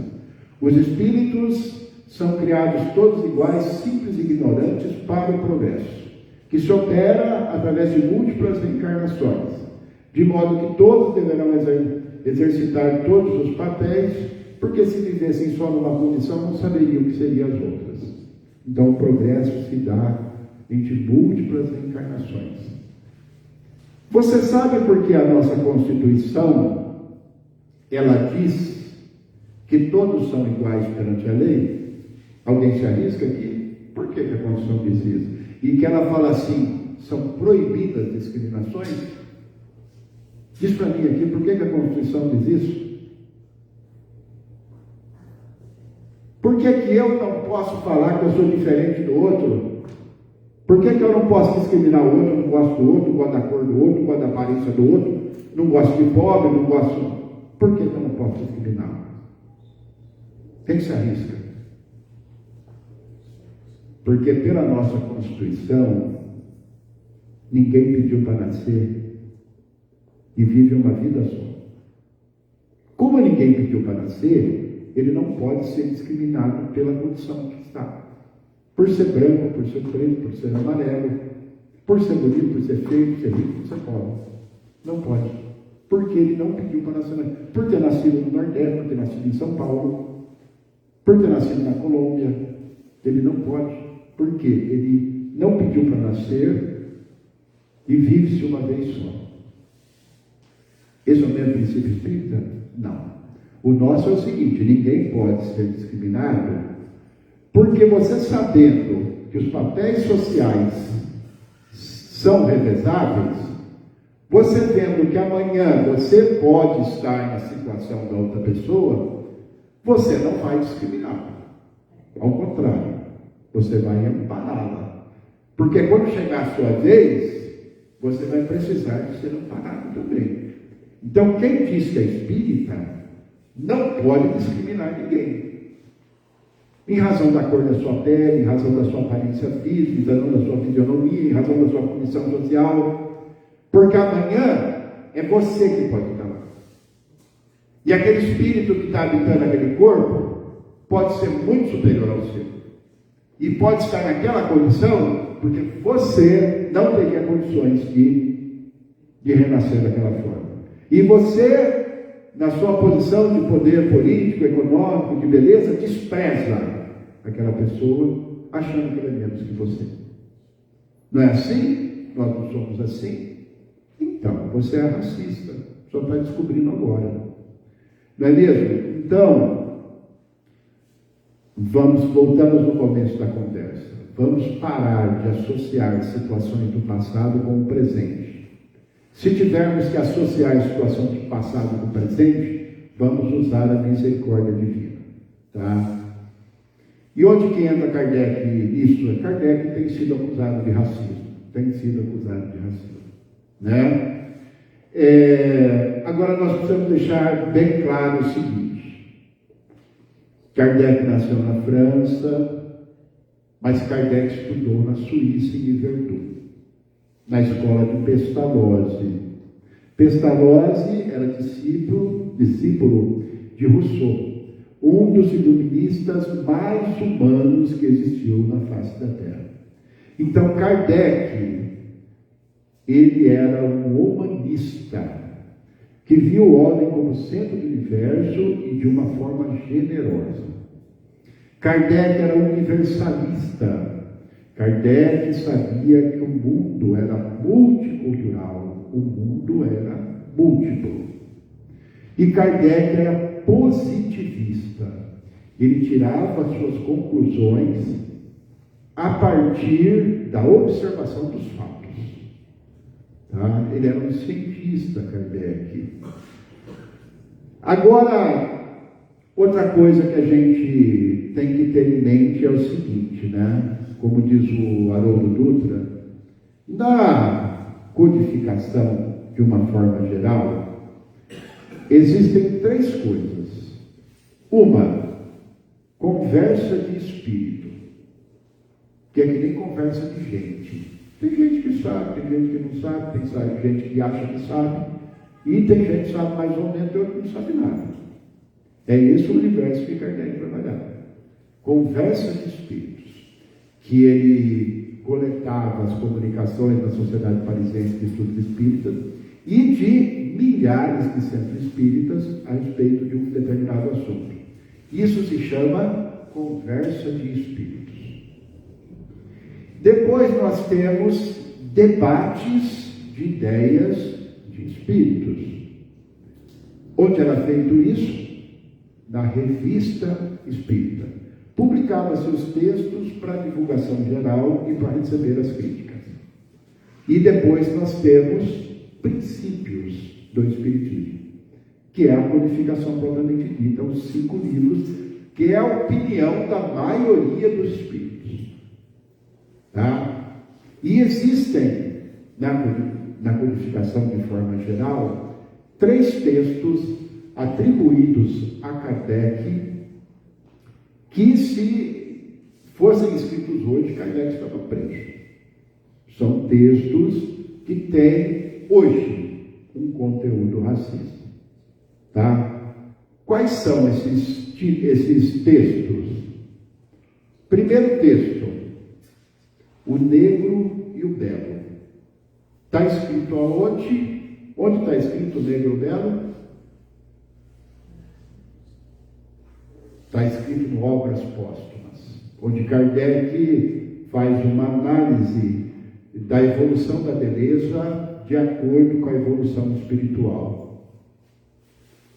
os espíritos são criados todos iguais, simples e ignorantes para o progresso, que se opera através de múltiplas reencarnações, de modo que todos deverão exercitar todos os papéis, porque se vivessem só numa condição, não saberiam o que seriam as outras. Então o progresso se dá entre múltiplas reencarnações. Você sabe por que a nossa Constituição, ela diz que todos são iguais perante a lei? Alguém se arrisca aqui? Por que a Constituição diz isso? E que ela fala assim, são proibidas discriminações? Diz para mim aqui, por que a Constituição diz isso? Por que eu não posso falar que eu sou diferente do outro? Por que eu não posso discriminar o outro? Não gosto do outro, não gosto da cor do outro, não gosto da aparência do outro, não gosto de pobre, não gosto... Por que eu não posso discriminar? Quem se arrisca? Porque pela nossa Constituição, ninguém pediu para nascer e vive uma vida só. Como ninguém pediu para nascer, ele não pode ser discriminado pela condição que está. Por ser branco, por ser preto, por ser amarelo, por ser bonito, por ser feio, por ser rico, por ser pobre. Não pode. Porque ele não pediu para nascer. Por ter nascido no Nordeste, por ter nascido em São Paulo, por ter nascido na Colômbia, ele não pode. Porque ele não pediu para nascer e vive-se uma vez só. Esse é o mesmo princípio espírita? Não. O nosso é o seguinte: ninguém pode ser discriminado, porque você, sabendo que os papéis sociais são revezáveis, você vendo que amanhã você pode estar na situação da outra pessoa, você não vai discriminar. Ao contrário, você vai ampará-la. Porque quando chegar a sua vez, você vai precisar de ser amparado também. Então, quem diz que é espírita não pode discriminar ninguém. Em razão da cor da sua pele, em razão da sua aparência física, em razão da sua fisionomia, em razão da sua condição social. Porque amanhã é você que pode estar lá. E aquele espírito que está habitando aquele corpo pode ser muito superior ao seu. E pode estar naquela condição porque você não teria condições de renascer daquela forma. E você, na sua posição de poder político, econômico, de beleza, despreza aquela pessoa, achando que ela é menos que você. Não é assim? Nós não somos assim? Então, você é racista. Só está descobrindo agora. Não é mesmo? Então, voltamos no começo da conversa. vamos parar de associar situações do passado com o presente. Se tivermos que associar a situação do passado com o presente, vamos usar a misericórdia divina. Tá? E onde que entra Kardec nisso? Kardec tem sido acusado de racismo. Né? Agora nós precisamos deixar bem claro o seguinte: Kardec nasceu na França, mas Kardec estudou na Suíça em Yverdon, na escola de Pestalozzi. Pestalozzi era discípulo de Rousseau, um dos iluministas mais humanos que existiu na face da Terra. Então Kardec, ele era um humanista, que viu o homem como centro do universo e de uma forma generosa. Kardec era universalista. Kardec sabia que o mundo era multicultural, o mundo era múltiplo. E Kardec era positivista. Ele tirava suas conclusões a partir da observação dos fatos. Tá? Ele era um cientista, Kardec. Agora, outra coisa que a gente tem que ter em mente é o seguinte, né? Como diz o Haroldo Dutra, na codificação, de uma forma geral, existem três coisas. Uma, conversa de espírito, que é que nem conversa de gente. Tem gente que sabe, tem gente que não sabe, tem gente que acha que sabe, e tem gente que sabe mais ou menos e outro que não sabe nada. É esse o universo que Kardec trabalhava. Conversa de espíritos, que ele coletava as comunicações da Sociedade Parisiense de Estudos Espíritas e de milhares de centros espíritas a respeito de um determinado assunto. Isso se chama conversa de espíritos. Depois nós temos debates de ideias de espíritos. Onde era feito isso? Na Revista Espírita. Publicava seus textos para divulgação geral e para receber as críticas. E depois nós temos princípios do Espiritismo, que é a codificação propriamente dita, os 5 livros, que é a opinião da maioria dos espíritos. Tá? E existem, na codificação de forma geral, 3 textos atribuídos a Kardec, que se fossem escritos hoje, Kardec estava preso. São textos que têm, hoje, um conteúdo racista. Tá? Quais são esses textos? Primeiro texto, o negro e o belo. Está escrito aonde? Onde está escrito o negro e o belo? Está escrito no Obras Póstumas, onde Kardec faz uma análise da evolução da beleza de acordo com a evolução espiritual.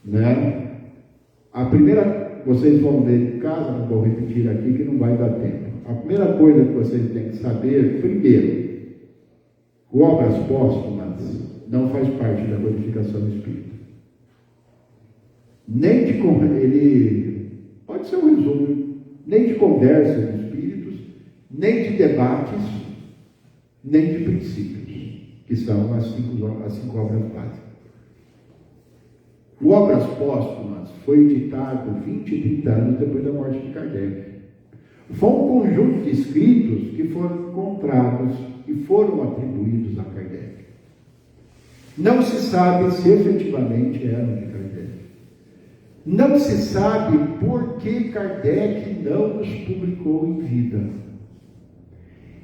Né? A primeira, vocês vão ler em casa, não vou repetir aqui que não vai dar tempo. A primeira coisa que vocês têm que saber, primeiro, o Obras Póstumas não faz parte da codificação espírita. Nem de ele pode ser um resumo, nem de conversa de espíritos, nem de debates, nem de princípios, que são as 5 obras básicas. O Obras Póstumas foi editado 20 e 30 anos depois da morte de Kardec. Foi um conjunto de escritos que foram encontrados e foram atribuídos a Kardec. Não se sabe se efetivamente eram de Kardec. Não se sabe por que Kardec não os publicou em vida.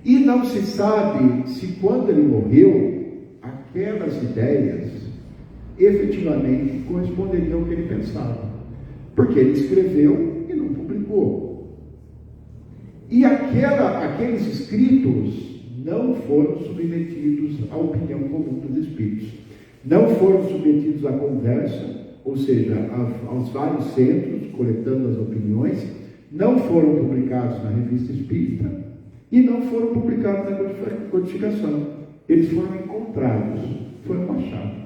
E não se sabe se quando ele morreu, aquelas ideias efetivamente corresponderiam ao que ele pensava. Porque ele escreveu e não publicou. E aqueles escritos não foram submetidos à opinião comum dos espíritos. Não foram submetidos à conversa, ou seja, aos vários centros, coletando as opiniões. Não foram publicados na Revista Espírita. e não foram publicados na codificação. Eles foram encontrados, foram achados.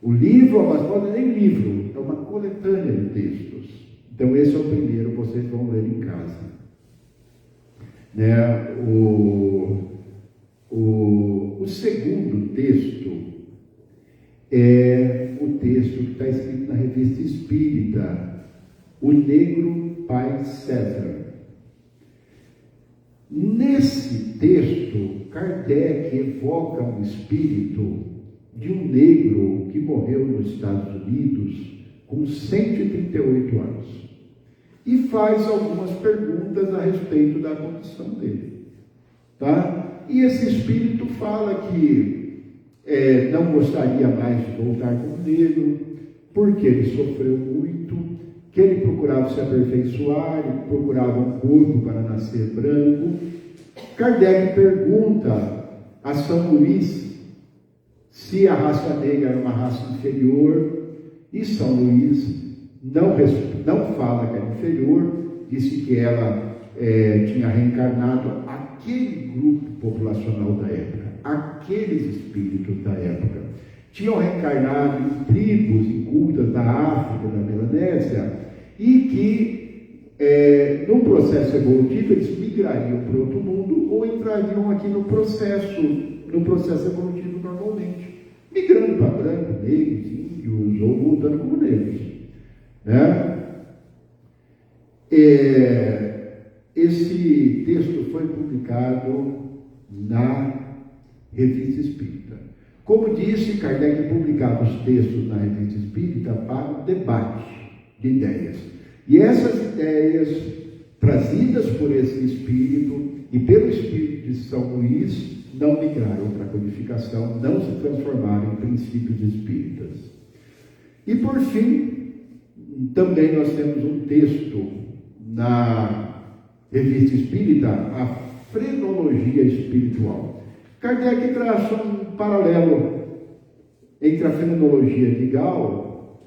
O livro, mas não é nem livro, é uma coletânea de textos. Então esse é o primeiro, vocês vão ler em casa. Né? O segundo texto é o texto que está escrito na Revista Espírita, O Negro Pai César. Nesse texto, Kardec evoca um espírito de um negro que morreu nos Estados Unidos com 138 anos e faz algumas perguntas a respeito da condição dele, tá? E esse espírito fala que não gostaria mais de voltar como negro, porque ele sofreu muito, que ele procurava se aperfeiçoar, ele procurava um corpo para nascer branco. Kardec pergunta a São Luís se a raça negra era uma raça inferior, e São Luís não fala que era inferior, disse que ela tinha reencarnado aquele grupo populacional da época, aqueles espíritos da época. Tinham reencarnado em tribos incultas da África, da Melanésia, e que, num processo evolutivo, eles migrariam para outro mundo ou entrariam aqui no processo evolutivo normalmente, migrando para branco, negros, índios, ou voltando como negros. Né? Esse texto foi publicado na Revista Espírita. Como disse, Kardec publicava os textos na Revista Espírita para o debate de ideias. E essas ideias, trazidas por esse espírito e pelo espírito de São Luís, não migraram para a codificação, não se transformaram em princípios espíritas. E por fim, também nós temos um texto na Revista Espírita, a Frenologia Espiritual. Kardec traça um paralelo entre a Fenomenologia de Gall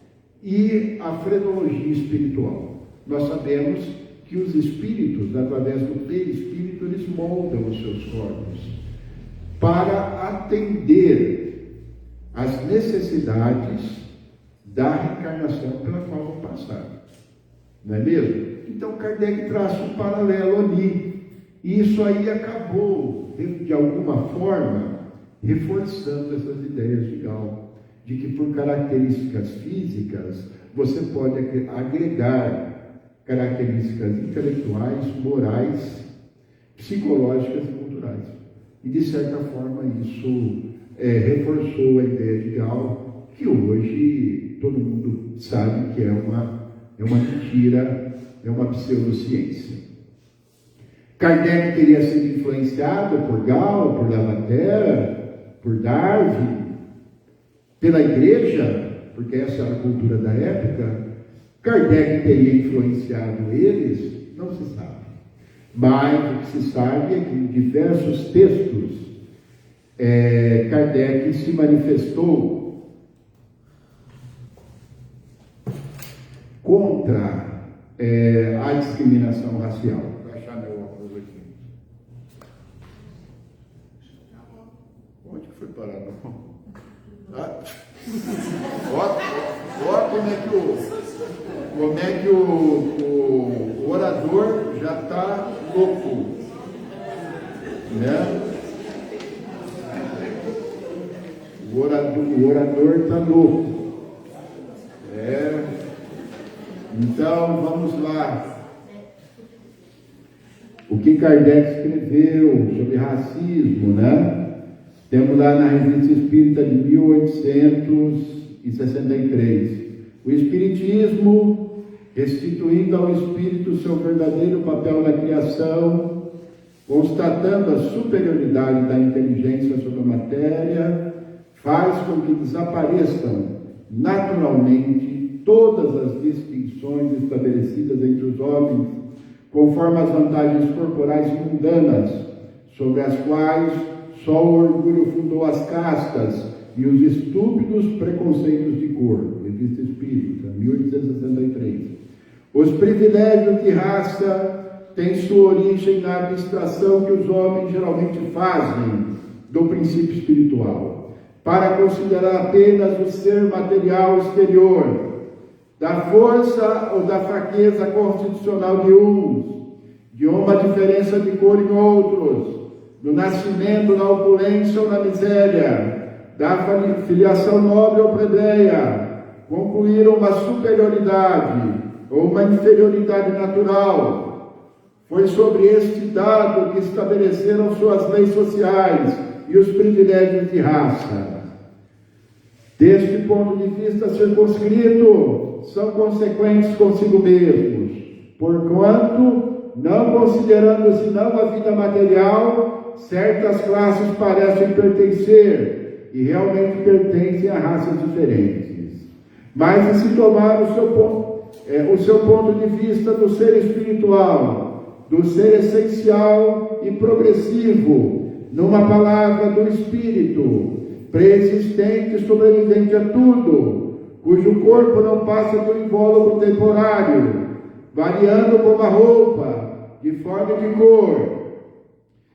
e a Frenologia Espiritual. Nós sabemos que os espíritos, através do perispírito, eles moldam os seus corpos para atender às necessidades da reencarnação pela qual vão passar. Não é mesmo? Então Kardec traça um paralelo ali. E isso aí acabou, de alguma forma, reforçando essas ideias de Gall, de que por características físicas você pode agregar características intelectuais, morais, psicológicas e culturais. E de certa forma isso reforçou a ideia de Gall, que hoje todo mundo sabe que é uma mentira, é uma pseudociência. Kardec teria sido influenciado por Gall, por Lavater, por Darwin, pela igreja, porque essa era a cultura da época. Kardec teria influenciado eles? Não se sabe. Mas o que se sabe é que em diversos textos Kardec se manifestou contra a discriminação racial. Vou achar meu óculos aqui. Onde que foi parar? Olha como é que o orador já está louco, né? O orador está louco. Então, vamos lá. O que Kardec escreveu sobre racismo, né? Temos lá na Revista Espírita de 1863. O Espiritismo, restituindo ao Espírito seu verdadeiro papel na criação, constatando a superioridade da inteligência sobre a matéria, faz com que desapareçam naturalmente todas as distinções estabelecidas entre os homens, conforme as vantagens corporais mundanas, sobre as quais só o orgulho fundou as castas e os estúpidos preconceitos de cor. Revista Espírita, 1863. Os privilégios de raça tem sua origem na abstração que os homens geralmente fazem do princípio espiritual, para considerar apenas o ser material exterior, da força ou da fraqueza constitucional de uns, de uma diferença de cor em outros, do nascimento na opulência ou na miséria, da filiação nobre ou plebeia, concluíram uma superioridade ou uma inferioridade natural. Foi sobre este dado que estabeleceram suas leis sociais e os privilégios de raça. Deste ponto de vista circunscrito, são consequentes consigo mesmos, porquanto, não considerando senão a vida material, certas classes parecem pertencer, e realmente pertencem a raças diferentes. Mas se tomar o seu ponto de vista do ser espiritual, do ser essencial e progressivo, numa palavra do Espírito, preexistente e sobrevivente a tudo, cujo corpo não passa do invólucro temporário, variando como a roupa, de forma e de cor.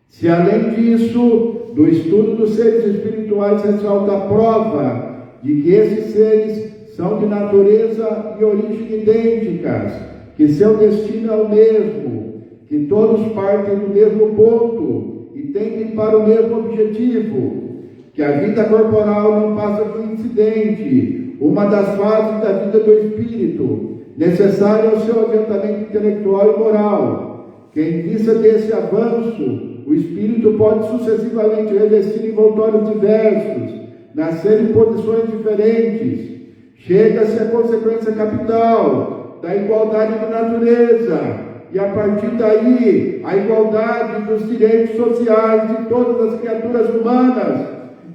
Se além disso, do estudo dos seres espirituais ressalta a prova de que esses seres são de natureza e origem idênticas, que seu destino é o mesmo, que todos partem do mesmo ponto e tendem para o mesmo objetivo, que a vida corporal não passa de um incidente, uma das fases da vida do espírito, necessária ao seu adiantamento intelectual e moral, que em vista desse avanço, o espírito pode sucessivamente revestir envoltórios diversos, nascer em posições diferentes. Chega-se à consequência capital da igualdade de natureza, e a partir daí a igualdade dos direitos sociais de todas as criaturas humanas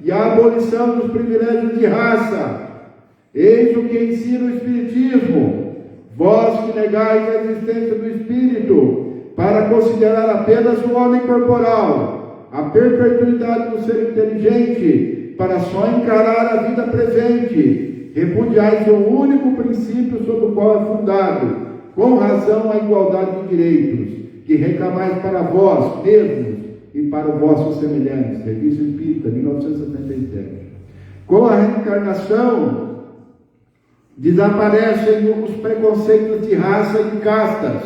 e a abolição dos privilégios de raça. Eis o que ensina o Espiritismo. Vós que negais a existência do Espírito para considerar apenas o homem corporal, a perpetuidade do ser inteligente para só encarar a vida presente, repudiais o único princípio sobre o qual é fundado, com razão, a igualdade de direitos, que reclamais para vós mesmos e para os vossos semelhantes. Revista Espírita, 1977. Com a reencarnação, desaparecem os preconceitos de raça e de castas,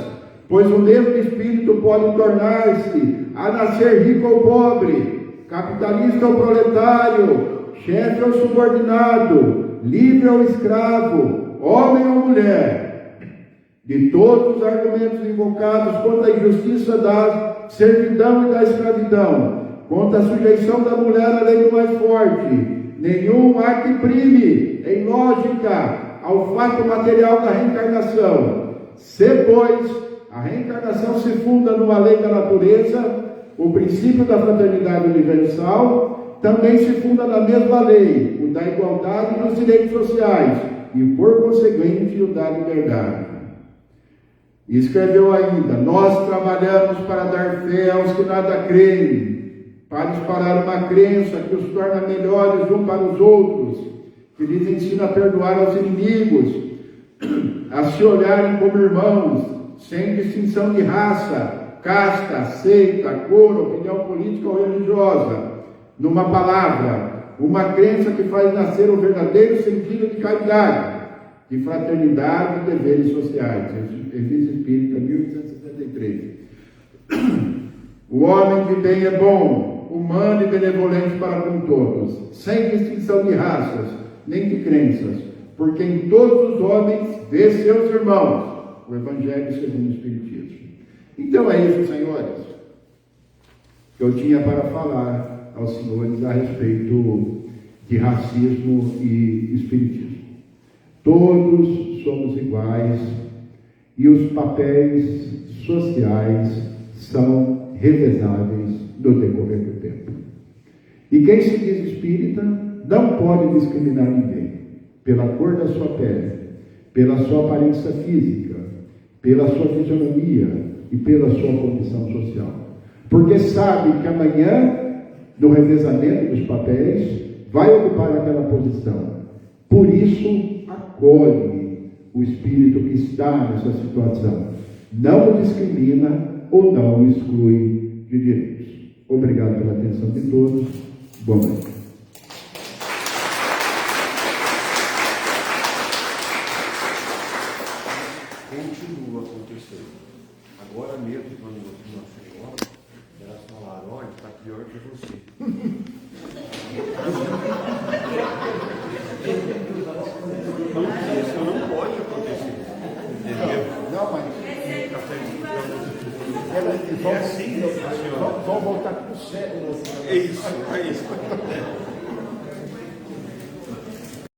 pois o mesmo espírito pode tornar-se a nascer rico ou pobre, capitalista ou proletário, chefe ou subordinado, livre ou escravo, homem ou mulher. De todos os argumentos invocados contra a injustiça da servidão e da escravidão, contra a sujeição da mulher à lei do mais forte, nenhum há que prime, em lógica, ao fato material da reencarnação. Se, pois, a reencarnação se funda numa lei da natureza, o princípio da fraternidade universal também se funda na mesma lei, o da igualdade dos direitos sociais, e por conseguinte o da liberdade. E escreveu ainda: nós trabalhamos para dar fé aos que nada creem, para espalhar uma crença que os torna melhores uns para os outros, que lhes ensina a perdoar aos inimigos, a se olharem como irmãos, sem distinção de raça, casta, seita, cor, opinião política ou religiosa. Numa palavra, uma crença que faz nascer o verdadeiro sentido de caridade, de fraternidade e deveres sociais. Revista Espírita, 1873. O homem de bem é bom, humano e benevolente para com todos, sem distinção de raças, nem de crenças, porque em todos os homens vê seus irmãos. O Evangelho segundo o Espiritismo. Então é isso, senhores, que eu tinha para falar aos senhores a respeito de racismo e espiritismo. Todos somos iguais e os papéis sociais são revezáveis no decorrer do tempo. E quem se diz espírita não pode discriminar ninguém pela cor da sua pele, pela sua aparência física, pela sua fisionomia e pela sua condição social. Porque sabe que amanhã, no revezamento dos papéis, vai ocupar aquela posição. Por isso, acolhe o espírito que está nessa situação. Não o discrimina, ou não exclui de direitos. Obrigado pela atenção de todos. Boa noite. Continua acontecendo. Agora mesmo, quando nós chegamos, elas falaram, olha, está pior que você. Isso não pode acontecer. Entendeu? Não, mas É assim que funciona. vamos voltar para o século. É isso, é isso.